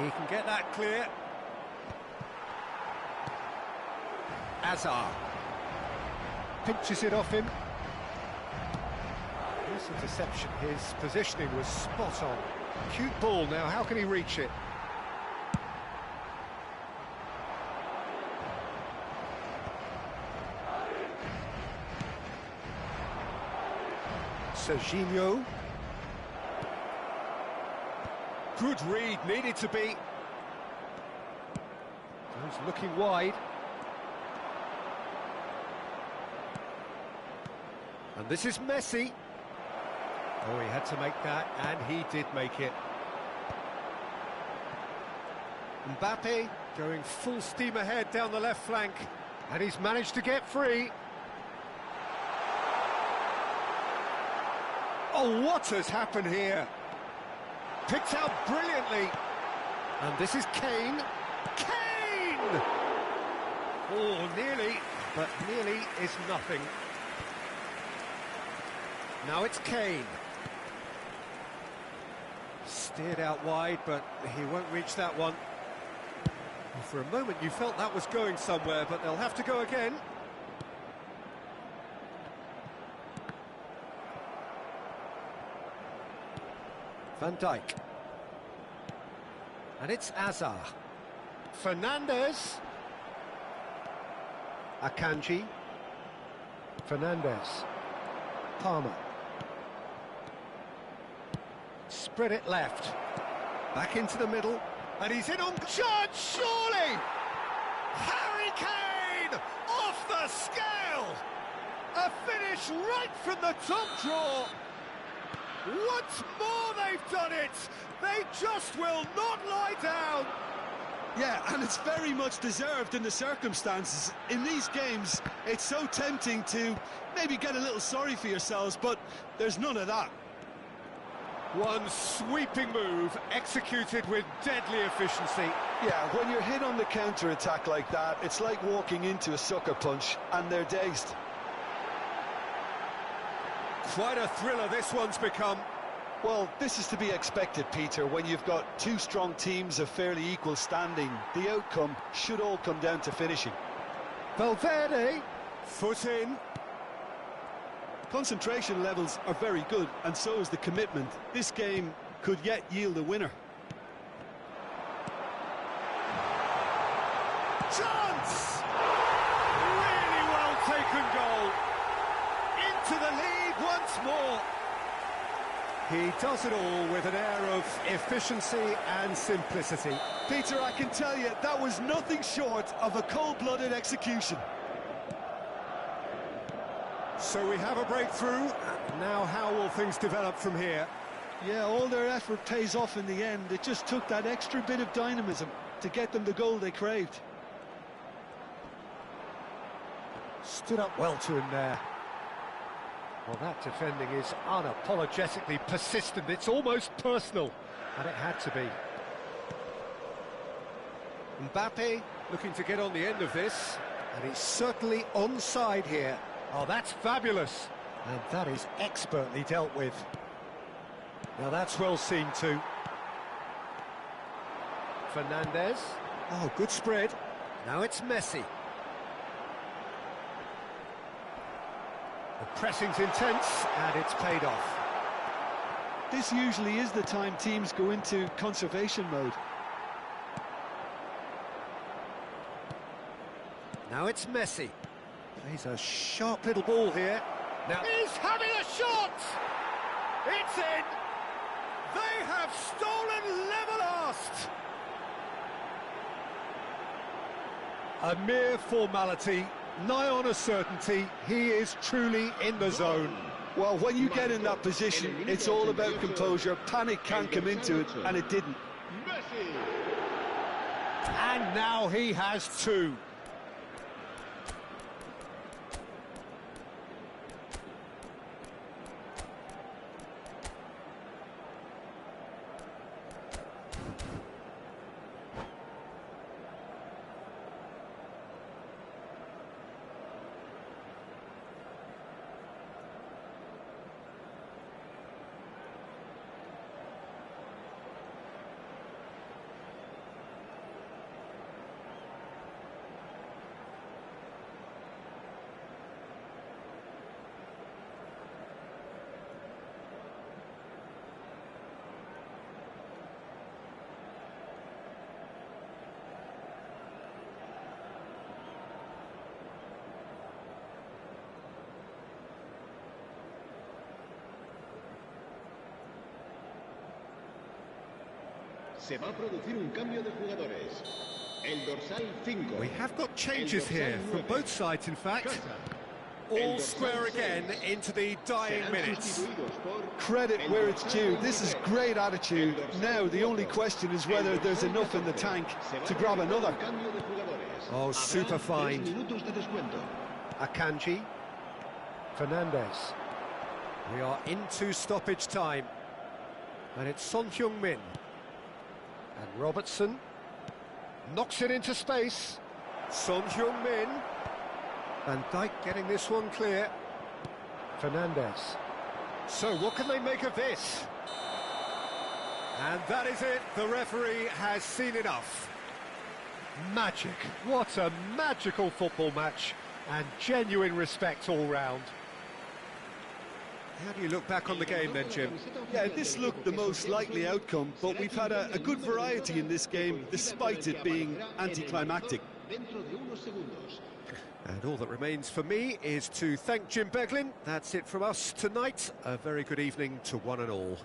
He can get that clear. Hazard pinches it off him. This interception, his positioning was spot on. Cute ball now, how can he reach it? Serginho. Good read, needed to be. He's looking wide. And this is Messi. Oh, he had to make that, and he did make it. Mbappe going full steam ahead down the left flank. And he's managed to get free. Oh, what has happened here? Picked out brilliantly. And this is Kane. Kane! Oh, nearly, but nearly is nothing. Now it's Kane. Steered out wide, but he won't reach that one. For a moment you felt that was going somewhere, but they'll have to go again. Van Dijk. And it's Azar. Fernandez. Akanji. Fernandez. Palmer. Spread it left. Back into the middle. And he's in on charge, surely! Harry Kane! Off the scale! A finish right from the top draw! Once more they've done it! They just will not lie down! Yeah, and it's very much deserved in the circumstances. In these games, it's so tempting to maybe get a little sorry for yourselves, but there's none of that. One sweeping move, executed with deadly efficiency. Yeah, when you're hit on the counter-attack like that, it's like walking into a sucker punch, and they're dazed. Quite a thriller this one's become. Well, this is to be expected, Peter, when you've got two strong teams of fairly equal standing. The outcome should all come down to finishing. Valverde, foot in. Concentration levels are very good, and so is the commitment. This game could yet yield a winner. Chance! Really well taken goal. Into the lead once more. He does it all with an air of efficiency and simplicity. Peter, I can tell you, that was nothing short of a cold-blooded execution. So we have a breakthrough. Now how will things develop from here? Yeah, all their effort pays off in the end. It just took that extra bit of dynamism to get them the goal they craved. Stood up well to him there. Well, that defending is unapologetically persistent. It's almost personal, and it had to be. Mbappe looking to get on the end of this, and he's certainly onside here. Oh, that's fabulous, and that is expertly dealt with. Now that's well seen too. Fernandez. Oh, good spread. Now it's Messi. The pressing's intense, and it's paid off. This usually is the time teams go into conservation mode. Now it's Messi. Plays a sharp little ball here. Now he's having a shot! It's in! They have stolen level last! A mere formality, nigh on a certainty. He is truly in the zone. Well, when you get in that position, it's all about composure. Panic can't come into it, and it didn't. And now he has two. Se va a producir un cambio de jugadores. El dorsal 5. We have got changes here from both sides, in fact. All square again into the dying minutes. Credit where it's due. This is great attitude. Now the only question is whether there's enough in the tank to grab another. Cambio de jugadores. Oh, super Habrá fine. 3 minutos de descuento. Akanji. Fernandez. We are into stoppage time. And it's Son Heung-min. And Robertson Knocks it into space. Son Heung-min. Van Dijk getting this one clear. Fernandez. So what can they make of this? And that is it. The referee has seen enough. Magic. What a magical football match. And genuine respect all round. How do you look back on the game then, Jim? Yeah, this looked the most likely outcome, but we've had a good variety in this game, despite it being anticlimactic. Dentro de unos segundos. And all that remains for me is to thank Jim Beglin. That's it from us tonight. A very good evening to one and all.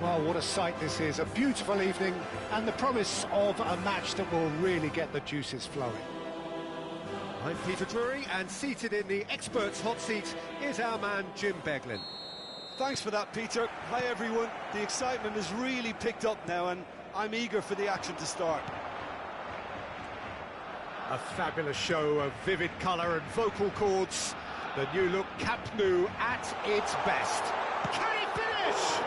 Oh, what a sight this is. A beautiful evening and the promise of a match that will really get the juices flowing. I'm Peter Drury, and seated in the experts' hot seat is our man Jim Beglin. Thanks for that, Peter. Hi, everyone. The excitement has really picked up now, and I'm eager for the action to start. A fabulous show of vivid colour and vocal cords. The new look Camp Nou at its best. Can he finish?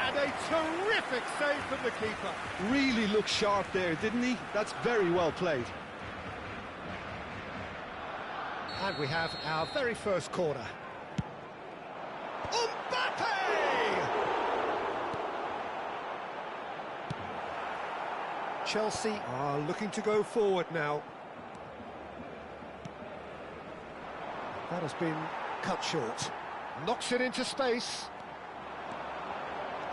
And a terrific save from the keeper. Really looked sharp there, didn't he? That's very well played. And we have our very first corner. Mbappe! Chelsea are looking to go forward now. That has been cut short. Knocks it into space.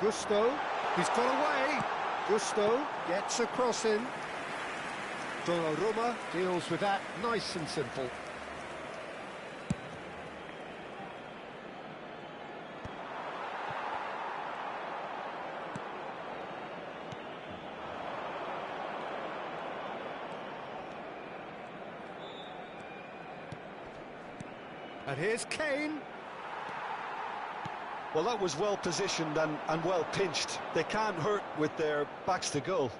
Gusto, he's got away. Gusto gets a cross in. Donnarumma deals with that nice and simple. And here's Kane. Well, that was well positioned and well pinched. They can't hurt with their backs to goal.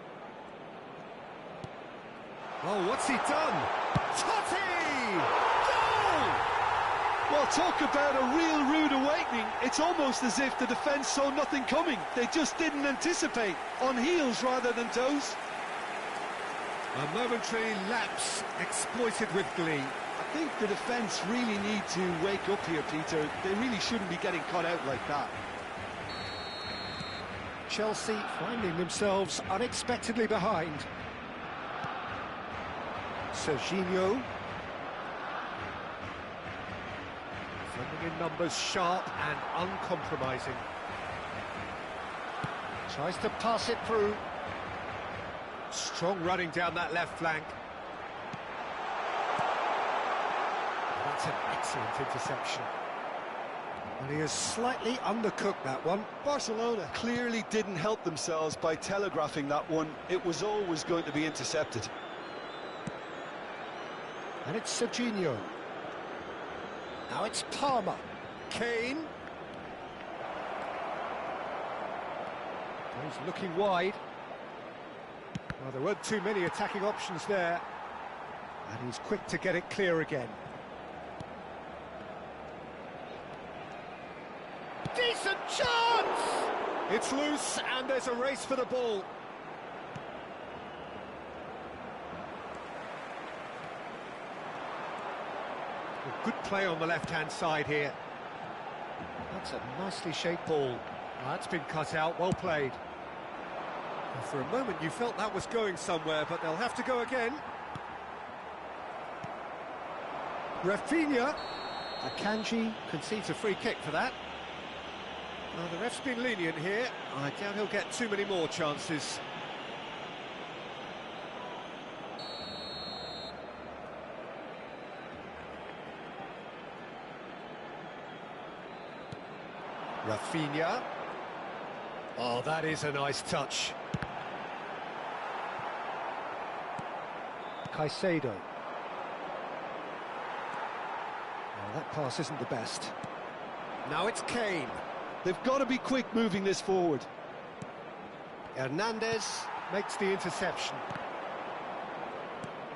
Oh, what's he done? Totti! Goal! Well, talk about a real rude awakening. It's almost as if the defence saw nothing coming. They just didn't anticipate. On heels rather than toes. A momentary lapse exploited with glee. I think the defence really need to wake up here, Peter. They really shouldn't be getting caught out like that. Chelsea finding themselves unexpectedly behind. Serginho. Defending in numbers, sharp and uncompromising. Tries to pass it through. Strong running down that left flank. That's an excellent interception. And he has slightly undercooked that one. Barcelona clearly didn't help themselves by telegraphing that one. It was always going to be intercepted. And it's Serginho. Now it's Palmer. Kane. He's looking wide. Well, there weren't too many attacking options there. And he's quick to get it clear again. Decent chance! It's loose and there's a race for the ball. Good play on the left-hand side here. That's a nicely shaped ball. That's been cut out, well played. Well, for a moment you felt that was going somewhere, but they'll have to go again. Rafinha. Akanji concedes a free kick for that. Well, the ref's been lenient here. I doubt he'll get too many more chances. Rafinha. Oh, that is a nice touch. Caicedo. Oh, that pass isn't the best. Now it's Kane. They've got to be quick moving this forward. Hernandez makes the interception.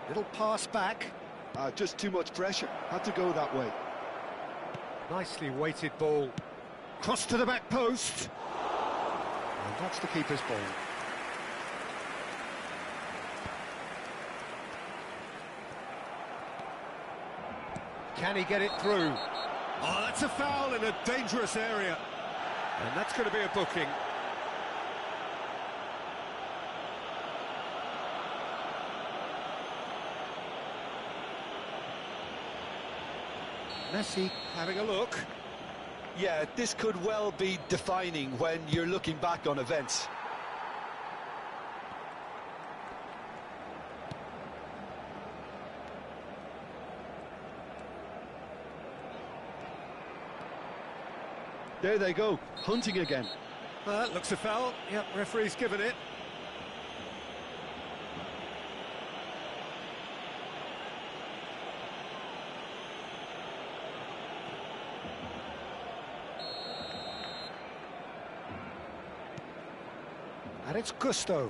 Little pass back. Just too much pressure. Had to go that way. Nicely weighted ball. Cross to the back post. And that's the keeper's ball. Can he get it through? Oh, that's a foul in a dangerous area. And that's going to be a booking. Messi having a look. Yeah, this could well be defining when you're looking back on events. There they go, hunting again. Looks a foul. Yep, referee's given it. And it's Gusto.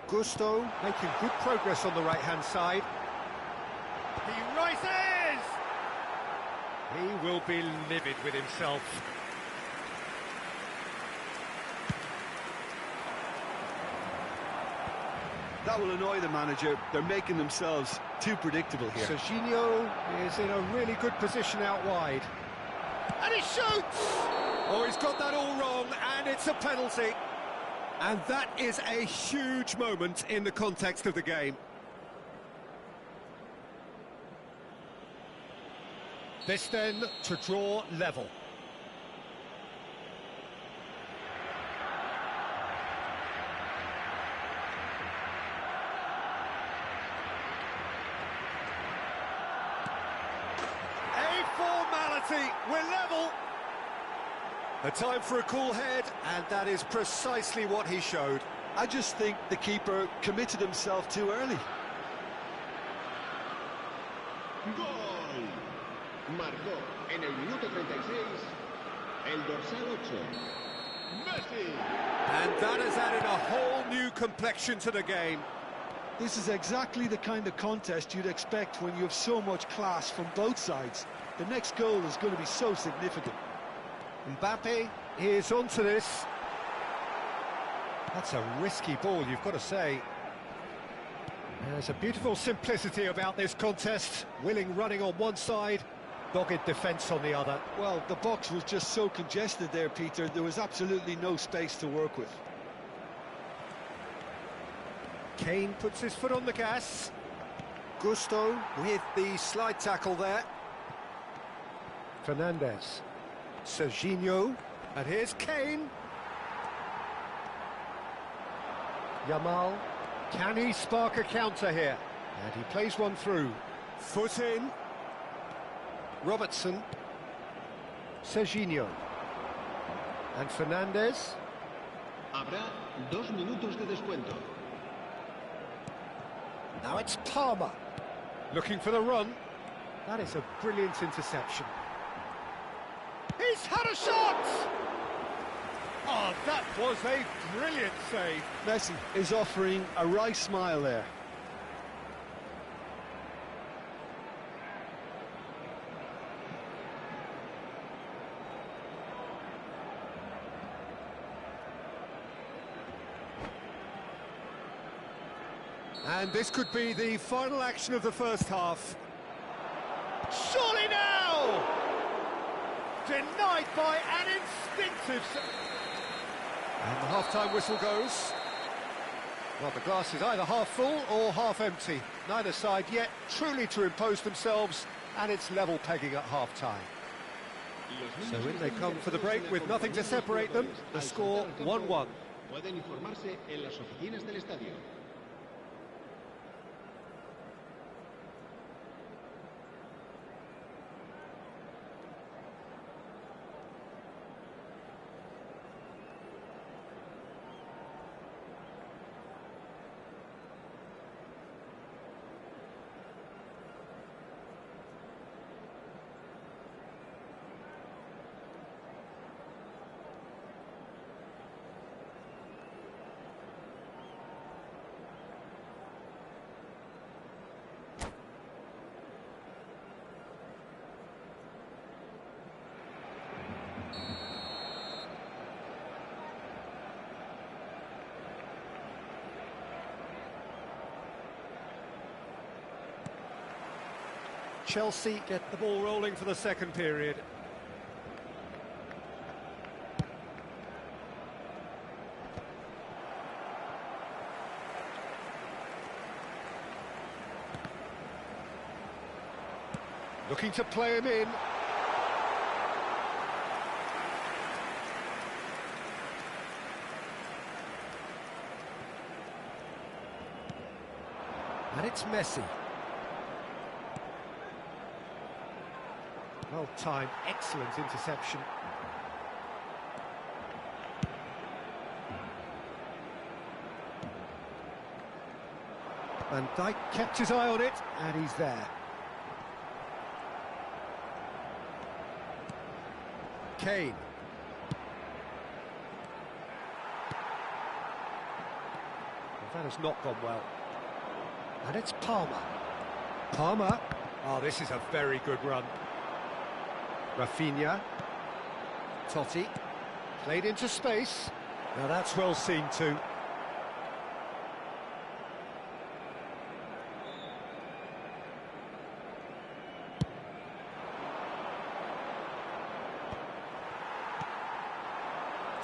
Gusto making good progress on the right-hand side. He rises! He will be livid with himself. That will annoy the manager. They're making themselves too predictable here. Serginho is in a really good position out wide. And he shoots! Oh, he's got that all wrong, and it's a penalty. And that is a huge moment in the context of the game. This then to draw level. A formality, we're level. A time for a cool head, and that is precisely what he showed. I just think the keeper committed himself too early. ¡Gol! Marcó en el minuto 36 el dorsal 8, Messi. And that has added a whole new complexion to the game. This is exactly the kind of contest you'd expect when you have so much class from both sides. The next goal is going to be so significant. Mbappe is onto this. That's a risky ball, you've got to say. There's a beautiful simplicity about this contest. Willing running on one side, dogged defence on the other. Well, the box was just so congested there, Peter. There was absolutely no space to work with. Kane puts his foot on the gas. Gusto with the slide tackle there. Fernandes. Serginho. And here's Kane. Yamal. Can he spark a counter here? And he plays one through. Foot in. Robertson. Serginho. And Fernandes. Habrá 2 minutos de descuento. Now it's Palmer. Looking for the run. That is a brilliant interception. He's had a shot! Oh, that was a brilliant save. Messi is offering a wry smile there. And this could be the final action of the first half. Surely now! Denied by an instinctive... And the half-time whistle goes. Well, the glass is either half full or half empty. Neither side yet truly to impose themselves, and it's level pegging at half-time. So in they come for the break with nothing to separate them. The score 1-1. Pueden informarse en las oficinas del estadio. Chelsea get the ball rolling for the second period. Looking to play him in. And it's Messi. Well timed, excellent interception. Van Dijk kept his eye on it, and he's there. Kane. Well, that has not gone well. And it's Palmer. Palmer. Oh, this is a very good run. Rafinha. Totti. Played into space. Now that's well seen too.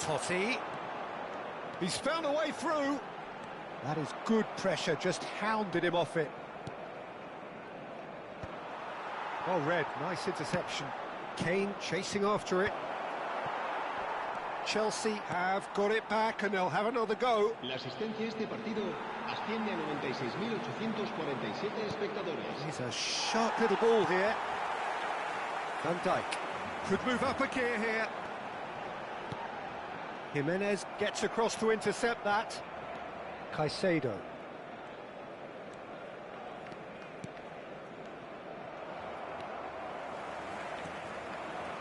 Totti. He's found a way through. That is good pressure, just hounded him off it. Well read, nice interception. Kane chasing after it. Chelsea have got it back and they'll have another go. La asistencia a este partido asciende a 96.847 espectadores. He's a sharp little ball here. Van Dijk could move up a gear here. Jimenez gets across to intercept that. Caicedo.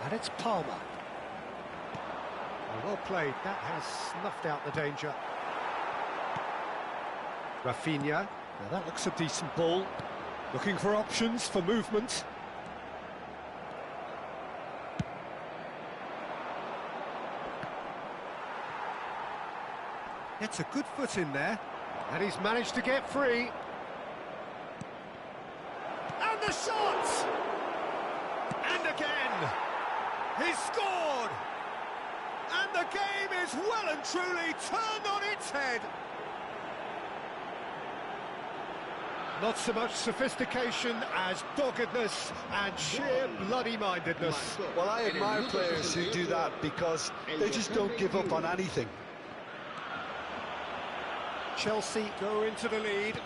And it's Palmer. Well played, that has snuffed out the danger. Rafinha, now that looks a decent ball. Looking for options for movement. Gets a good foot in there, and he's managed to get free. And the shot! And again! He's scored! And the game is well and truly turned on its head. Not so much sophistication as doggedness and sheer bloody-mindedness. Well, I admire players who do that because they just don't give up on anything. Chelsea go into the lead.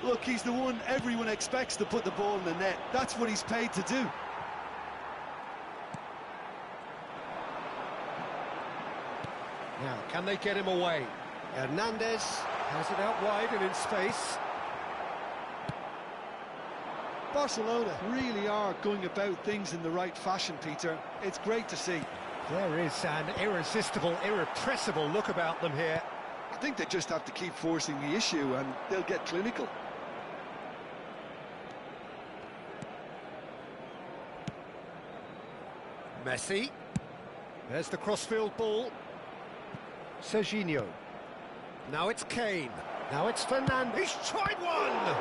Look, he's the one everyone expects to put the ball in the net. That's what he's paid to do. Now, can they get him away? Hernandez has it out wide and in space. Barcelona really are going about things in the right fashion, Peter. It's great to see. There is an irresistible, irrepressible look about them here. I think they just have to keep forcing the issue and they'll get clinical. Messi. There's the crossfield ball. Serginho. Now it's Kane. Now it's Fernandes. He's tried one!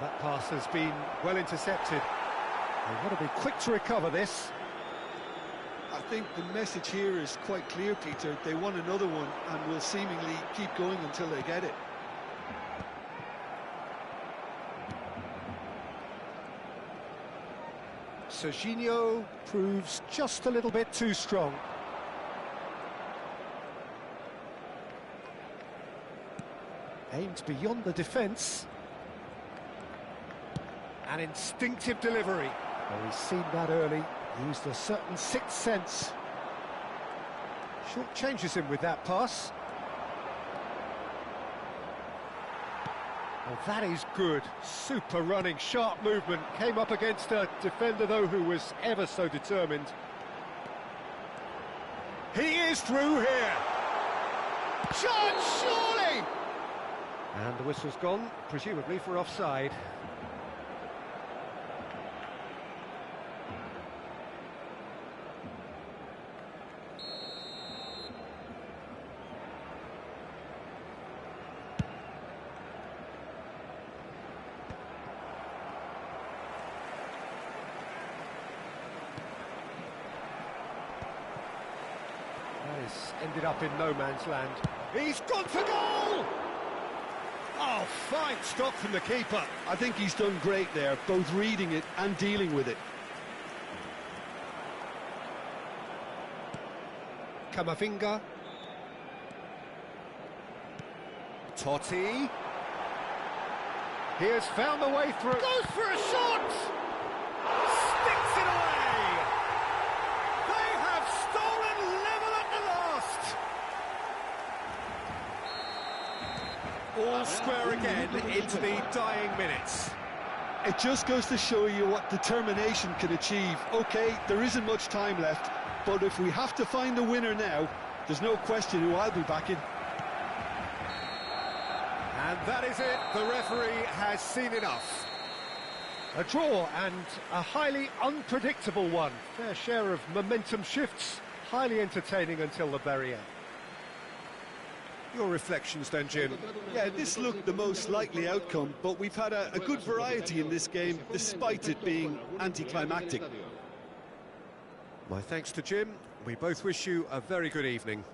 That pass has been well intercepted. They've got to be quick to recover this. I think the message here is quite clear, Peter. They want another one and will seemingly keep going until they get it. Serginho proves just a little bit too strong. Aimed beyond the defence. An instinctive delivery. Well, he's seen that early. Used a certain sixth sense. Short changes him with that pass. Well, that is good. Super running, sharp movement. Came up against a defender, though, who was ever so determined. He is through here. Chance, surely! And the whistle's gone, presumably for offside. Ended up in no man's land. He's gone for goal! Oh, fine stop from the keeper. I think he's done great there, both reading it and dealing with it. Camavinga. Totti. He has found the way through. Goes for a shot! Sticks it away! They have stolen level at the last! all square again into the dying minutes. It just goes to show you what determination can achieve. OK, there isn't much time left, but if we have to find a winner now, there's no question who I'll be backing. And that is it. The referee has seen enough. A draw, and a highly unpredictable one. Fair share of momentum shifts, highly entertaining until the very end. Your reflections then, Jim? Yeah, this looked the most likely outcome, but we've had a good variety in this game, despite it being anticlimactic. My thanks to Jim. We both wish you a very good evening.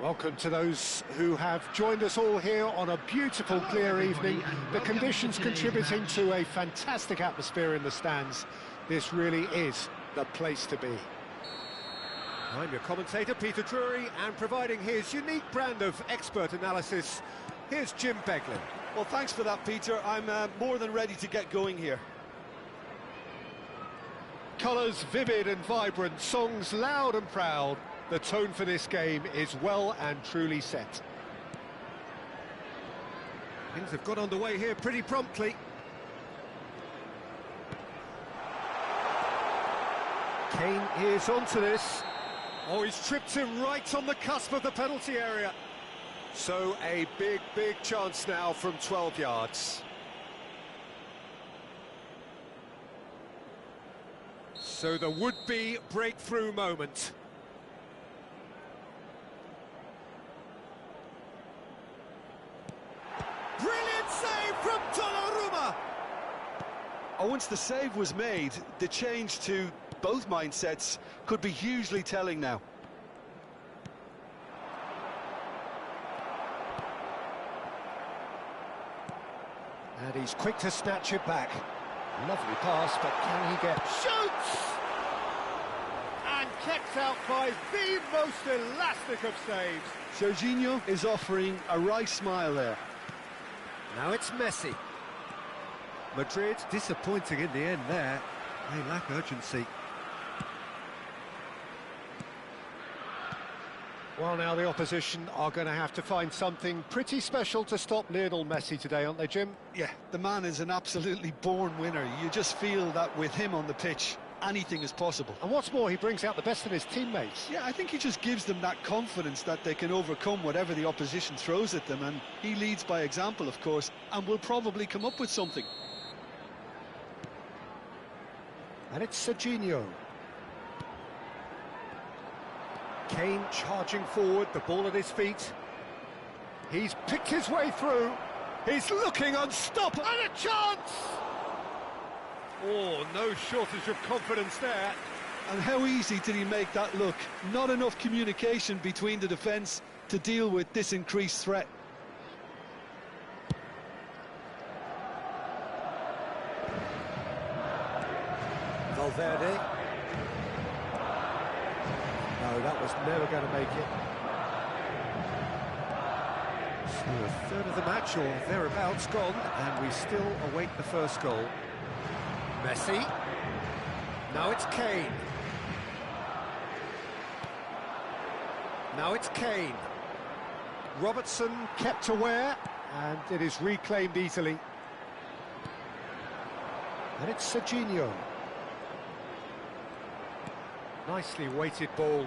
Welcome to those who have joined us all here on a beautiful, clear evening. The conditions contributing to a fantastic atmosphere in the stands. This really is the place to be. I'm your commentator, Peter Drury, and providing his unique brand of expert analysis, here's Jim Beglin. Well, thanks for that, Peter. I'm more than ready to get going here. Colours vivid and vibrant, songs loud and proud. The tone for this game is well and truly set. Things have got underway here pretty promptly. Kane is onto this. Oh, he's tripped him right on the cusp of the penalty area. So a big, big chance now from 12 yards. So the would-be breakthrough moment. Brilliant save from Donnarumma! Once the save was made, the change to both mindsets could be hugely telling now. And he's quick to snatch it back. Lovely pass, but can he get... Shoots! And kept out by the most elastic of saves. Jorginho is offering a wry smile there. Now it's Messi. Madrid disappointing in the end there. They lack urgency. Well, now the opposition are going to have to find something pretty special to stop Lionel Messi today, aren't they, Jim? Yeah, the man is an absolutely born winner. You just feel that with him on the pitch, anything is possible. And what's more, he brings out the best in his teammates. Yeah, I think he just gives them that confidence that they can overcome whatever the opposition throws at them, and he leads by example, of course, and will probably come up with something. And it's Jorginho. Kane charging forward, the ball at his feet. He's picked his way through. He's looking unstoppable. And a chance! Oh, no shortage of confidence there. And how easy did he make that look? Not enough communication between the defence to deal with this increased threat. Valverde. No, that was never going to make it. So a third of the match, or thereabouts, gone, and we still await the first goal. Messi. Now it's Kane. Now it's Kane. Robertson kept aware, and it is reclaimed easily. And it's Jorginho. Nicely weighted ball.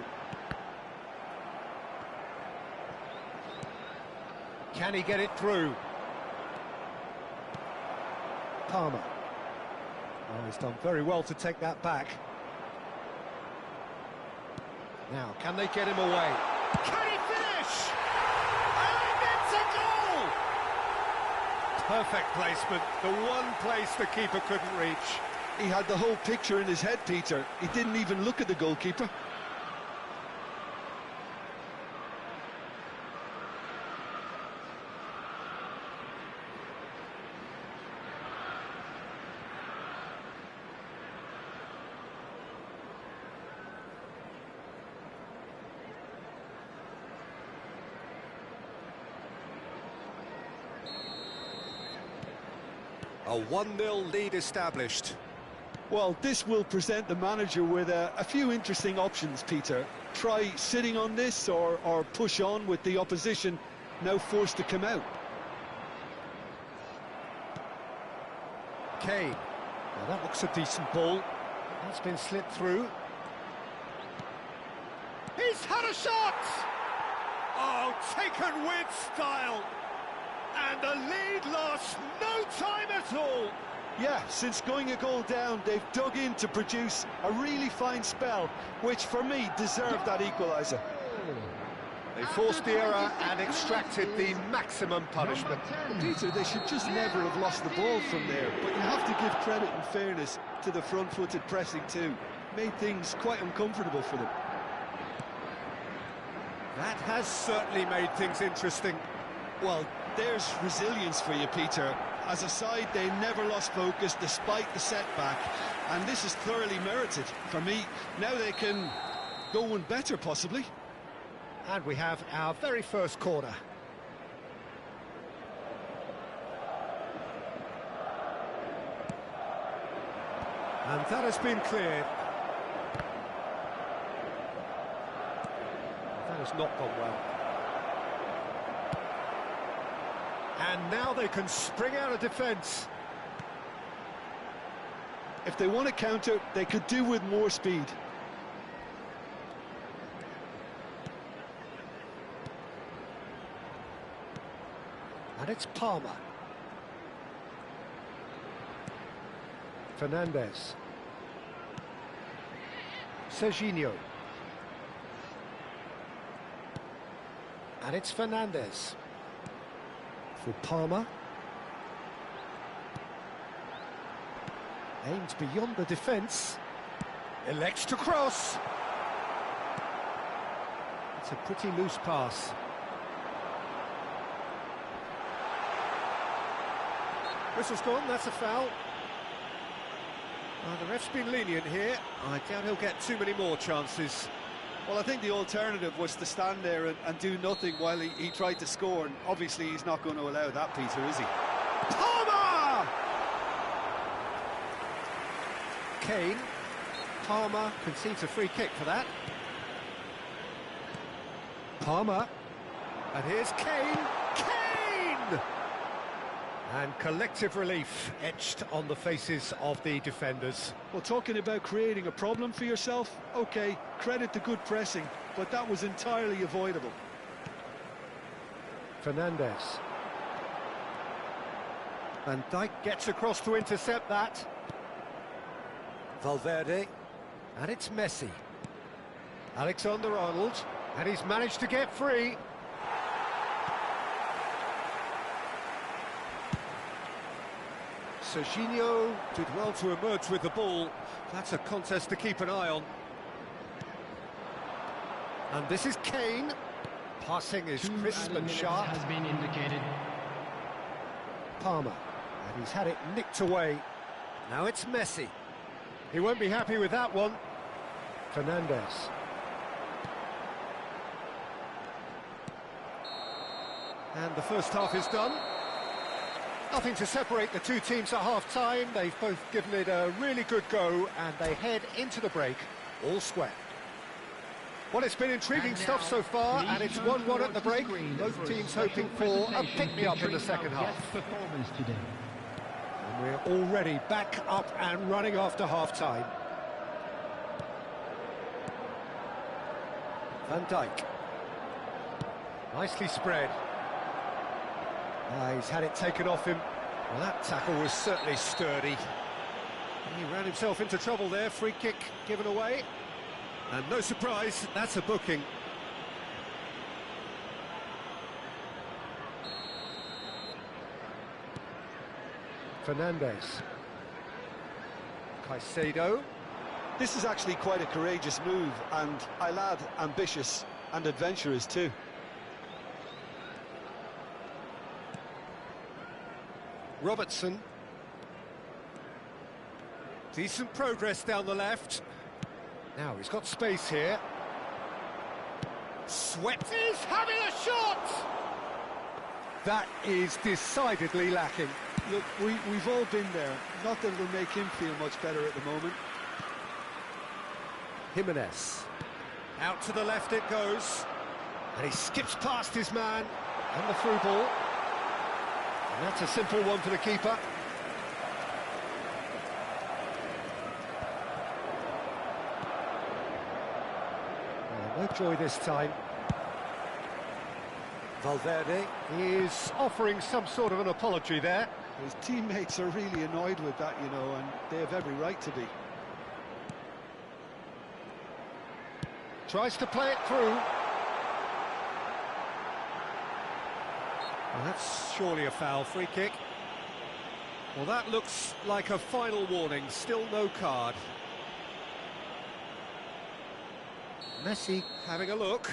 Can he get it through? Palmer. Oh, he's done very well to take that back. Now, can they get him away? Can he finish? And it's a goal! Perfect placement, the one place the keeper couldn't reach. He had the whole picture in his head, Peter. He didn't even look at the goalkeeper. A 1-0 lead established. Well, this will present the manager with a few interesting options, Peter. Try sitting on this or push on with the opposition now forced to come out. Kane. Now that looks a decent ball. That's been slipped through. He's had a shot! Oh, taken with style! And the lead lost no time at all! Yeah, since going a goal down, they've dug in to produce a really fine spell, which for me deserved that equaliser. They forced the error and extracted the maximum punishment. Peter, they should just never have lost the ball from there, but you have to give credit and fairness to the front-footed pressing too. Made things quite uncomfortable for them. That has certainly made things interesting. Well, there's resilience for you, Peter. As a side, they never lost focus despite the setback, and this is thoroughly merited. For me, now they can go one better, possibly. And we have our very first corner. And that has been cleared. That has not gone well. And now they can spring out of defence. If they want to counter, they could do with more speed. And it's Palmer. Fernandez. Serginho. And it's Fernandez. For Palmer. Aimed beyond the defence. Elects to cross. It's a pretty loose pass. Whistle's gone, that's a foul. The ref's been lenient here. I doubt he'll get too many more chances. Well, I think the alternative was to stand there and do nothing while he tried to score, and obviously he's not going to allow that, Peter, is he? Palmer! Kane. Palmer concedes a free kick for that. Palmer. And here's Kane. Kane! And collective relief etched on the faces of the defenders. Well, talking about creating a problem for yourself, OK, credit the good pressing, but that was entirely avoidable. Fernandez. Van Dijk gets across to intercept that. Valverde. And it's Messi. Alexander-Arnold. And he's managed to get free. Serginho did well to emerge with the ball. That's a contest to keep an eye on. And this is Kane. Passing is crisp and sharp. Has been indicated. Palmer. And he's had it nicked away. Now it's Messi. He won't be happy with that one. Fernandez. And the first half is done. Nothing to separate the two teams at half-time. They've both given it a really good go, and they head into the break all square. Well, it's been intriguing stuff so far, and it's 1-1 at the break. Both teams hoping for a pick-me-up in the second half. Performance today. And we're already back up and running after half-time. Van Dijk. Nicely spread. He's had it taken off him. Well, that tackle was certainly sturdy. He ran himself into trouble there. Free kick given away. And no surprise, that's a booking. Fernandez. Caicedo. This is actually quite a courageous move, and I'll add ambitious and adventurous too. Robertson. Decent progress down the left. Now he's got space here. Swept. He's having a shot! That is decidedly lacking. Look, we've all been there. Not that it'll make him feel much better at the moment. Jimenez. Out to the left it goes. And he skips past his man. And the through ball. And that's a simple one for the keeper. No joy this time. Valverde is offering some sort of an apology there. His teammates are really annoyed with that, you know, and they have every right to be. Tries to play it through. Well, that's surely a foul. Free kick. Well, that looks like a final warning. Still no card. Messi Having a look.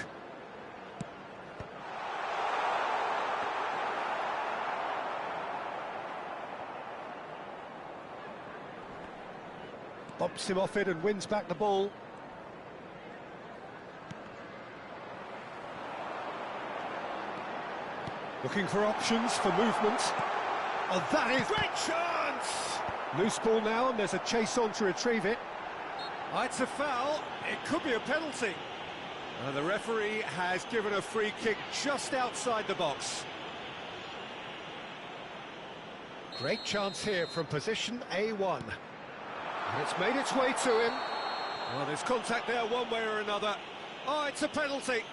Stops him off it and wins back the ball. Looking for options for movement. Oh, that is... Great chance! Loose ball now, and there's a chase on to retrieve it. Oh, it's a foul. It could be a penalty. And the referee has given a free kick just outside the box. Great chance here from position A1. And it's made its way to him. Well, there's contact there one way or another. Oh, it's a penalty.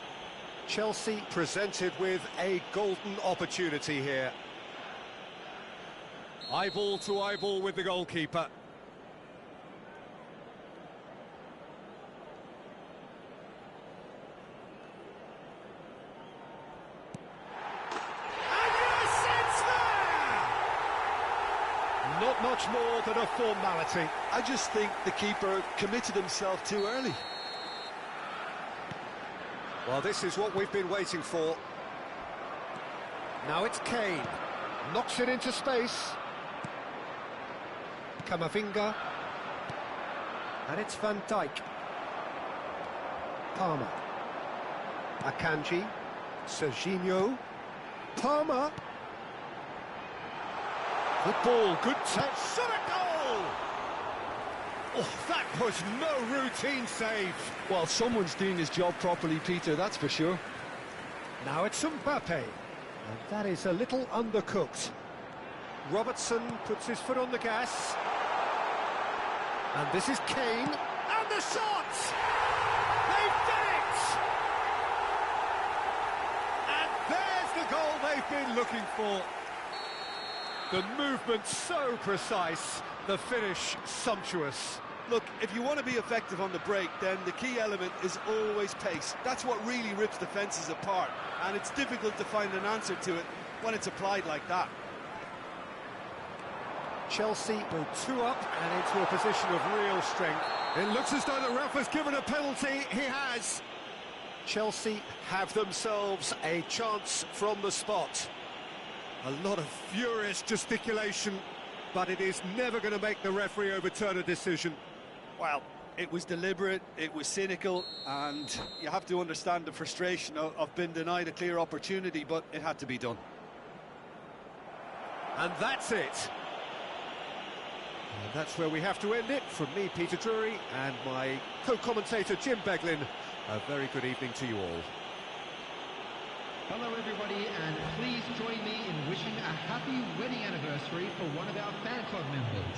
Chelsea presented with a golden opportunity here. Eyeball to eyeball with the goalkeeper. And yes, it's there! Not much more than a formality. I just think the keeper committed himself too early. Well, this is what we've been waiting for. Now it's Kane. Knocks it into space. Camavinga. And it's Van Dijk. Palmer. Akanji. Serginho. Palmer. Good ball, good touch. Shot a goal! Oh, that was no routine save. Well, someone's doing his job properly, Peter, that's for sure. Now it's Mbappe. And that is a little undercooked. Robertson puts his foot on the gas. And this is Kane. And the shot! They've done it! And there's the goal they've been looking for. The movement so precise, the finish sumptuous. Look, if you want to be effective on the break, then the key element is always pace. That's what really rips defences apart, and it's difficult to find an answer to it when it's applied like that. Chelsea go 2 up and into a position of real strength. It looks as though the ref has given a penalty. He has. Chelsea have themselves a chance from the spot. A lot of furious gesticulation, but it is never going to make the referee overturn a decision. Well, it was deliberate, it was cynical, and you have to understand the frustration of being denied a clear opportunity, but it had to be done. And that's it. And that's where we have to end it. From me, Peter Drury, and my co-commentator, Jim Beglin. A very good evening to you all. Hello everybody, and please join me in wishing a happy wedding anniversary for one of our fan club members.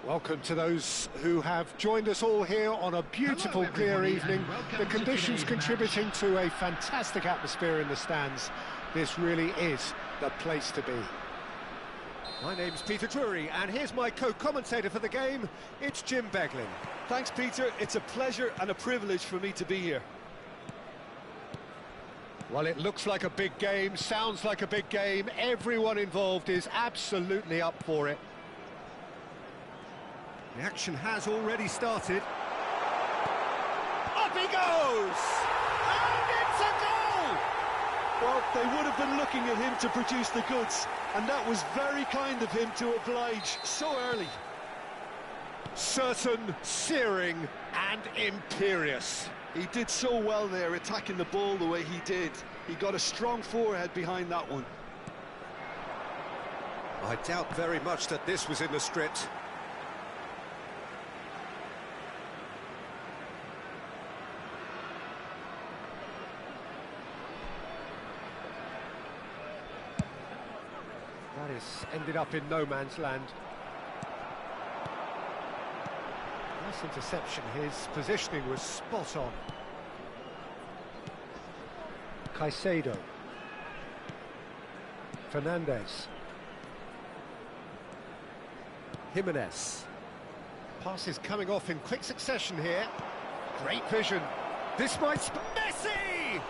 Welcome to those who have joined us all here on a beautiful, Hello, clear everybody, evening. and welcome The to conditions today's contributing to a fantastic atmosphere in the stands. This really is the place to be. My name's Peter Drury, and here's my co-commentator for the game. It's Jim Beglin. Thanks, Peter. It's a pleasure and a privilege for me to be here. Well, it looks like a big game, sounds like a big game. Everyone involved is absolutely up for it. The action has already started. Up he goes! And it's a goal! Well, they would have been looking at him to produce the goods, and that was very kind of him to oblige so early. Certain, searing and imperious. He did so well there, attacking the ball the way he did. He got a strong forehead behind that one. I doubt very much that this was in the script. That has ended up in no man's land. Nice interception. His positioning was spot on. Caicedo. Fernandez. Jimenez. Passes coming off in quick succession here. Great vision. This might... Messi!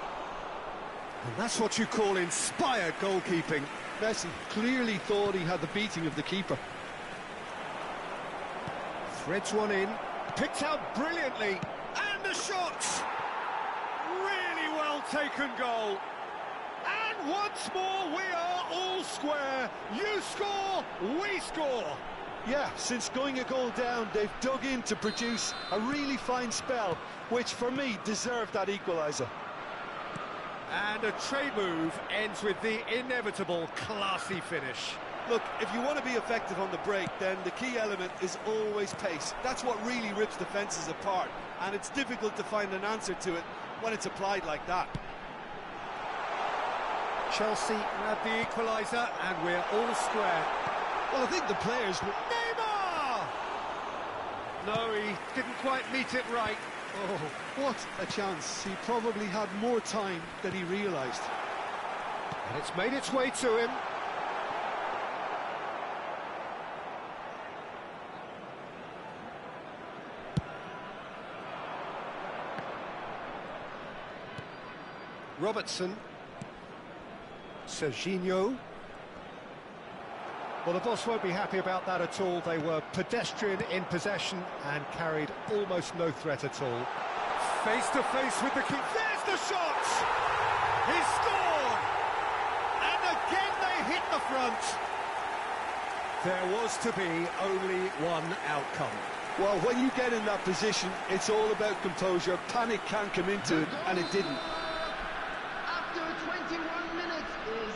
And that's what you call inspired goalkeeping. Messi clearly thought he had the beating of the keeper. Threads one in, picked out brilliantly, and the shot! Really well taken goal. And once more we are all square. You score, we score. Yeah, since going a goal down, they've dug in to produce a really fine spell, which for me deserved that equaliser. And a trade move ends with the inevitable classy finish. Look, if you want to be effective on the break, then the key element is always pace. That's what really rips defences apart, and it's difficult to find an answer to it when it's applied like that. Chelsea have the equaliser, and we're all square. Well, I think the players... Neymar! No, he didn't quite meet it right. Oh, what a chance. He probably had more time than he realised. And it's made its way to him. Robertson. Serginho. Well, the boss won't be happy about that at all. They were pedestrian in possession and carried almost no threat at all. Face to face with the keeper. There's the shot! He scored! And again they hit the front. There was to be only one outcome. Well, when you get in that position, it's all about composure. Panic can't come into it, and it didn't. After 21 minutes is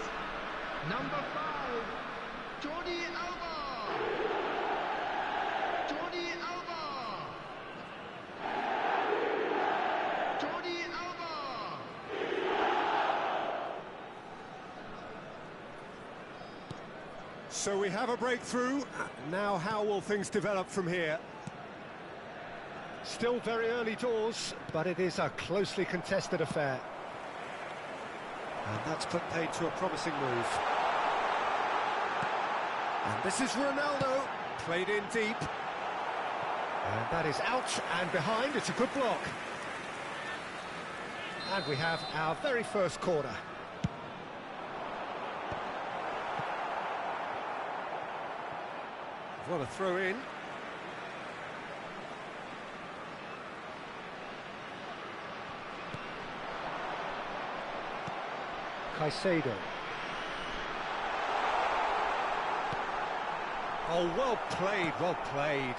number 5, Jordi Alba. Jordi Alba. Jordi Alba. So we have a breakthrough. Now how will things develop from here? Still very early doors, but it is a closely contested affair. And that's put paid to a promising move. And this is Ronaldo, played in deep. And that is out and behind, it's a good block. And we have our very first corner. What a throw in. Caicedo. Oh, well played, well played.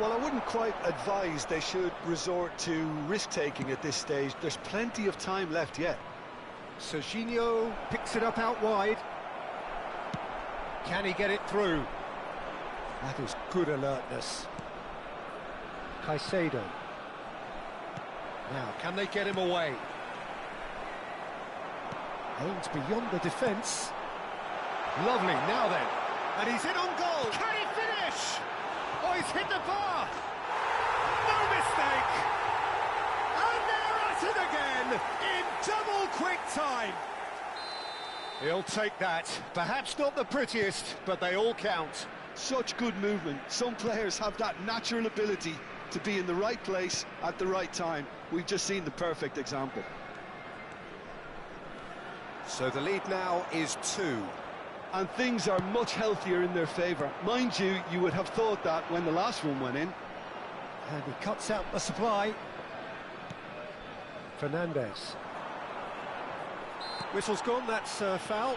Well, I wouldn't quite advise they should resort to risk-taking at this stage. There's plenty of time left yet. Serginho picks it up out wide. Can he get it through? That is good alertness. Caicedo. Now, can they get him away? Aimed beyond the defence. Lovely, now then. And he's in on goal. Can he finish? Oh, he's hit the bar. No mistake. And they're at it again in double quick time. He'll take that. Perhaps not the prettiest, but they all count. Such good movement. Some players have that natural ability to be in the right place at the right time. We've just seen the perfect example. So the lead now is 2. And things are much healthier in their favour. Mind you, you would have thought that when the last one went in. And he cuts out the supply. Fernandez. Whistle's gone, that's a foul.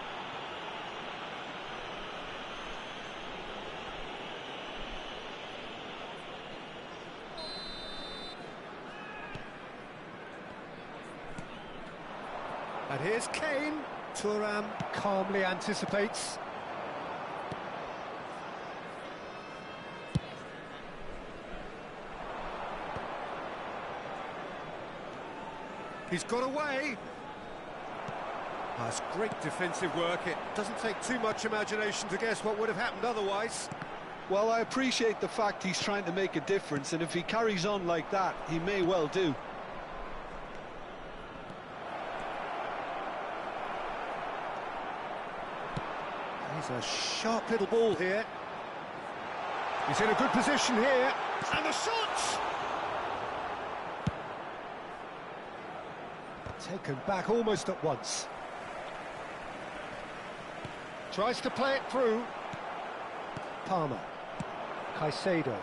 And here's Kane. Thuram calmly anticipates. He's got away. That's great defensive work. It doesn't take too much imagination to guess what would have happened otherwise. Well, I appreciate the fact he's trying to make a difference, and if he carries on like that, he may well do. He's a sharp little ball here. He's in a good position here. And the shot! Taken back almost at once. Tries to play it through. Palmer. Caicedo.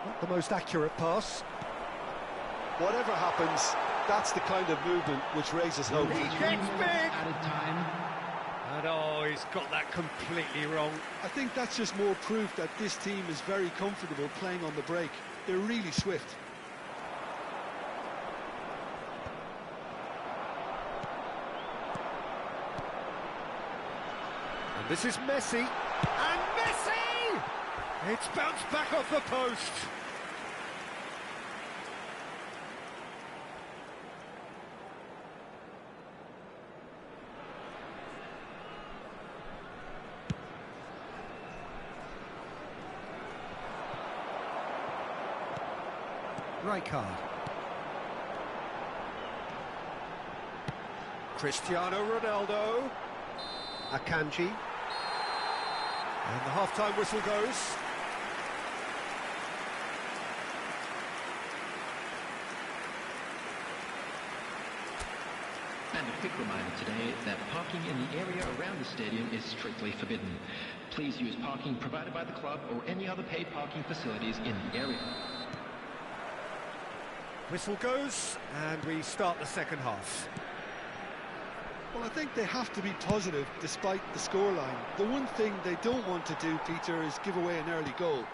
Not the most accurate pass. Whatever happens, that's the kind of movement which raises hope. He gets big! Added time. And oh, he's got that completely wrong. I think that's just more proof that this team is very comfortable playing on the break. They're really swift. And this is Messi. And Messi! It's bounced back off the post. Rijkaard. Cristiano Ronaldo. Akanji. And the half-time whistle goes. And a quick reminder today that parking in the area around the stadium is strictly forbidden. Please use parking provided by the club or any other paid parking facilities in the area. Whistle goes, and we start the second half. Well, I think they have to be positive despite the scoreline. The one thing they don't want to do, Peter, is give away an early goal.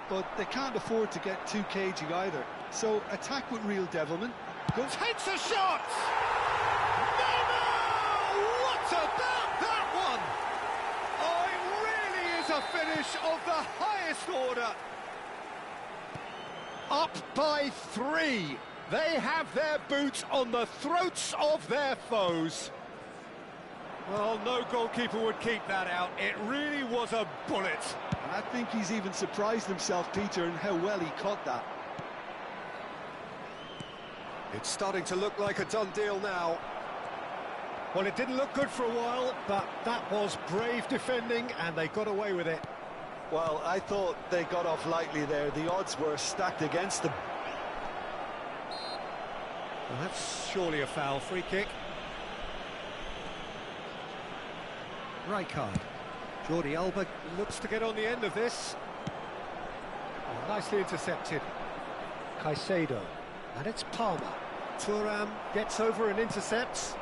But they can't afford to get too cagey either. So attack with real devilment. Takes a shot! Neymar! What about that one? Oh, it really is a finish of the highest order. Up by 3. They have their boots on the throats of their foes. Well, no goalkeeper would keep that out. It really was a bullet. And I think he's even surprised himself, Peter, in how well he caught that. It's starting to look like a done deal now. Well, it didn't look good for a while, but that was brave defending, and they got away with it. Well, I thought they got off lightly there. The odds were stacked against them. Well, that's surely a foul. Free kick. Rijkaard. Jordi Alba looks to get on the end of this. Oh, nicely intercepted. Caicedo. And it's Palmer. Thuram gets over and intercepts.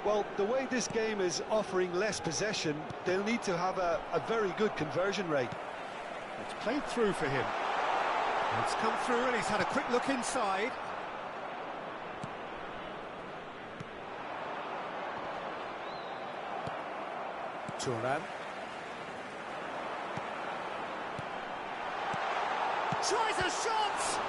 Well, the way this game is offering less possession, they'll need to have a very good conversion rate. It's played through for him. It's come through and he's had a quick look inside. Thuram. Tries a shot!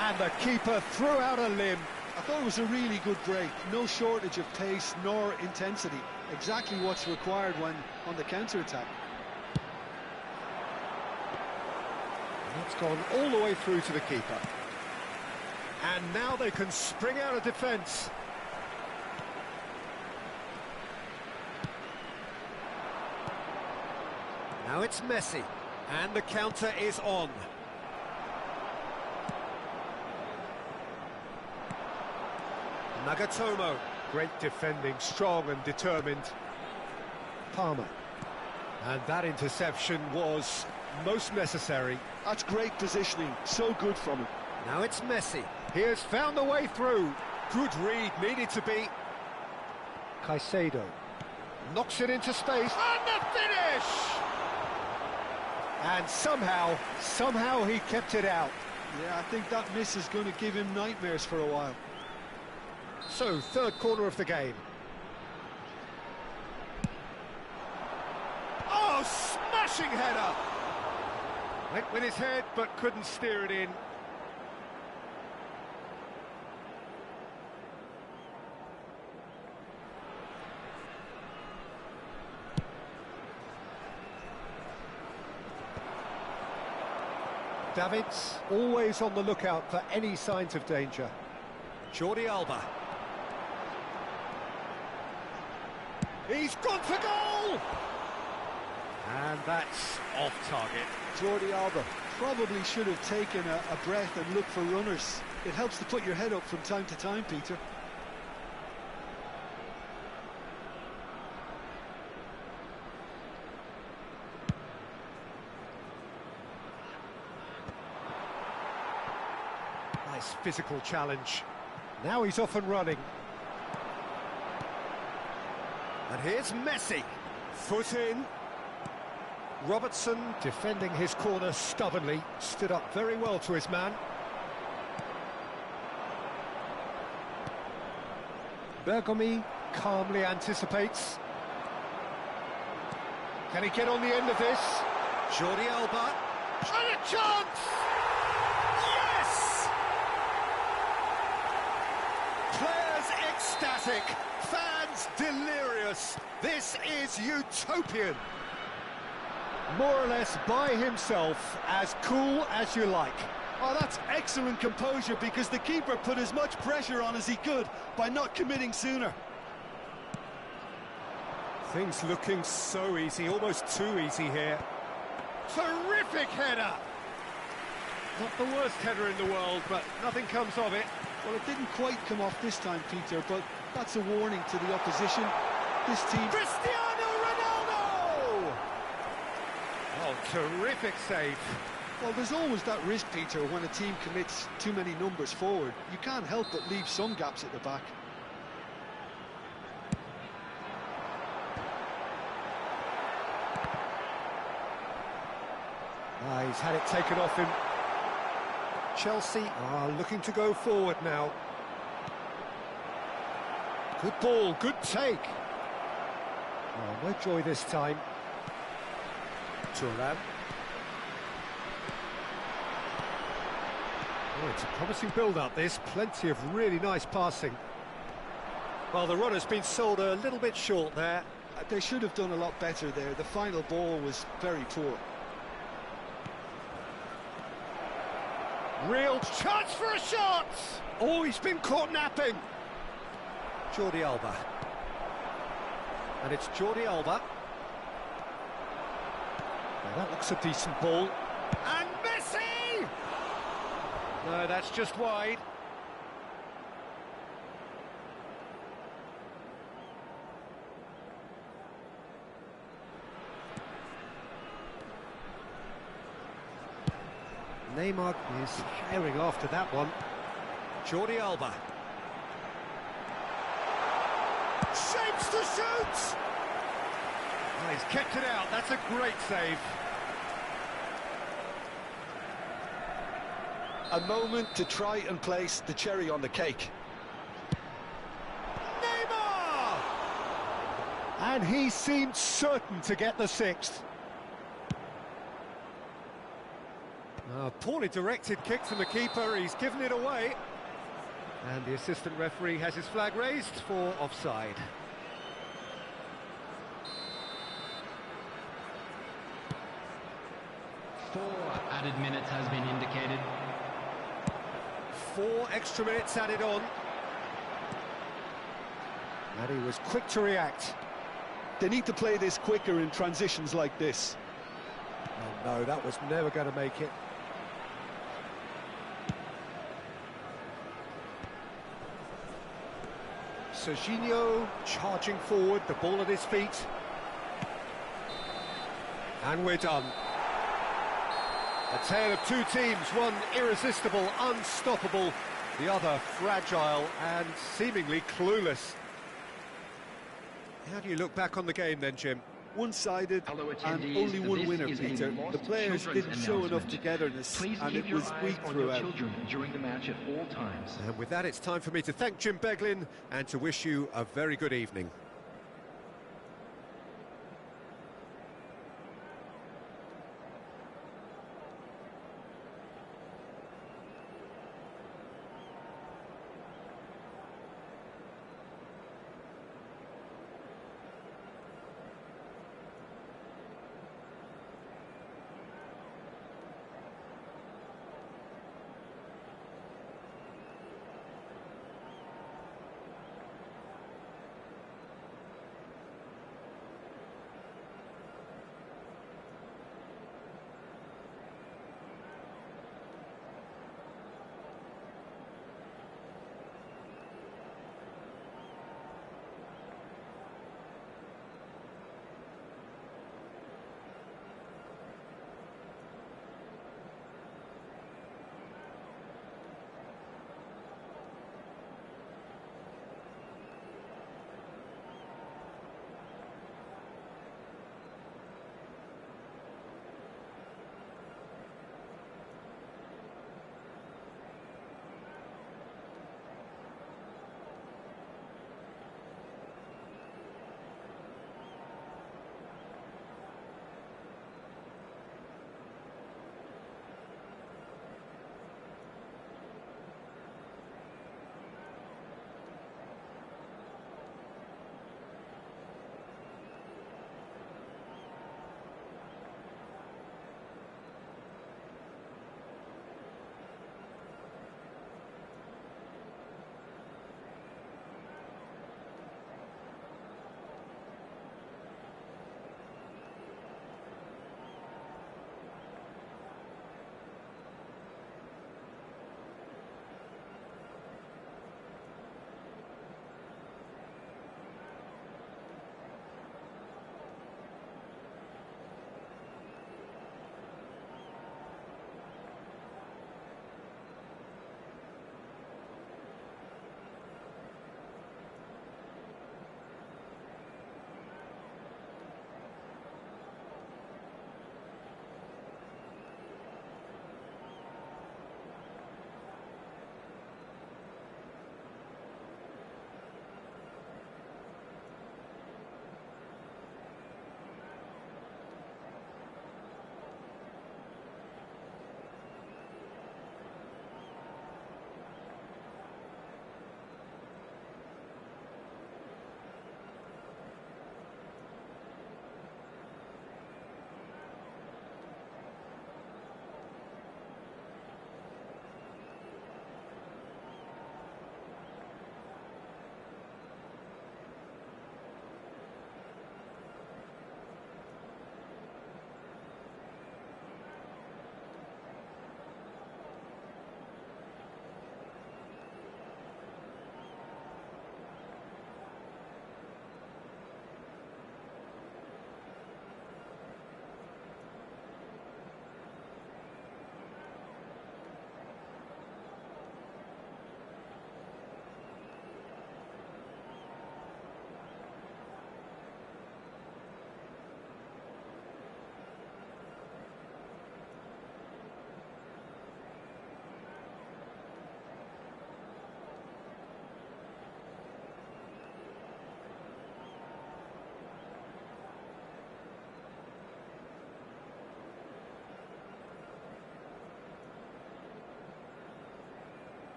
And the keeper threw out a limb. I thought it was a really good break. No shortage of pace nor intensity. Exactly what's required when on the counter-attack. That's gone all the way through to the keeper. And now they can spring out of defence. Now it's Messi, and the counter is on. Nagatomo, great defending, strong and determined. Palmer, and that interception was most necessary. That's great positioning, so good from him. Now it's Messi, he has found the way through. Good read, needed to be. Caicedo, knocks it into space, and the finish! And somehow he kept it out. Yeah, I think that miss is going to give him nightmares for a while. So, third corner of the game. Oh, smashing header! Went with his head, but couldn't steer it in. Davids, always on the lookout for any signs of danger. Jordi Alba. He's gone for goal! And that's off target. Jordi Alba probably should have taken a breath and looked for runners. It helps to put your head up from time to time, Peter. Nice physical challenge. Now he's off and running. And here's Messi. Foot in. Robertson defending his corner stubbornly. Stood up very well to his man. Bergomi calmly anticipates. Can he get on the end of this? Jordi Alba. And a chance! Yes! Players ecstatic. Fans delirious. This is utopian. More or less by himself, as cool as you like. Oh, that's excellent composure, because the keeper put as much pressure on as he could by not committing sooner. Things looking so easy, almost too easy here. Terrific header! Not the worst header in the world, but nothing comes of it. Well, it didn't quite come off this time, Peter, but that's a warning to the opposition. This team... Cristiano Ronaldo! Oh, terrific save. Well, there's always that risk, Peter, when a team commits too many numbers forward. You can't help but leave some gaps at the back. He's had it taken off him. Chelsea are looking to go forward now. Good ball, good take. Oh, no joy this time. Thuram. Oh, it's a promising build-up, this. Plenty of really nice passing. Well, the runner's been sold a little bit short there. They should have done a lot better there. The final ball was very poor. Real chance for a shot! Oh, he's been caught napping. Jordi Alba. And it's Jordi Alba. Now that looks a decent ball. And Messi! No, that's just wide. Neymar is firing after that one. Jordi Alba. Shapes to shoot! Oh, he's kept it out, that's a great save. A moment to try and place the cherry on the cake. Neymar! And he seemed certain to get the sixth. Poorly directed kick from the keeper, he's given it away. And the assistant referee has his flag raised for offside. Four added minutes has been indicated. 4 extra minutes added on. And he was quick to react. They need to play this quicker in transitions like this. Oh no, that was never going to make it. Serginho charging forward, the ball at his feet. And we're done. A tale of two teams, one irresistible, unstoppable, the other fragile and seemingly clueless. How do you look back on the game then, Jim? One-sided Hello, and attendees. only one This winner, is a Peter. lost The players children's didn't show enough announcement. togetherness, Please and keep it your was eyes weak on your throughout. children during the match at all times. And with that, it's time for me to thank Jim Beglin and to wish you a very good evening.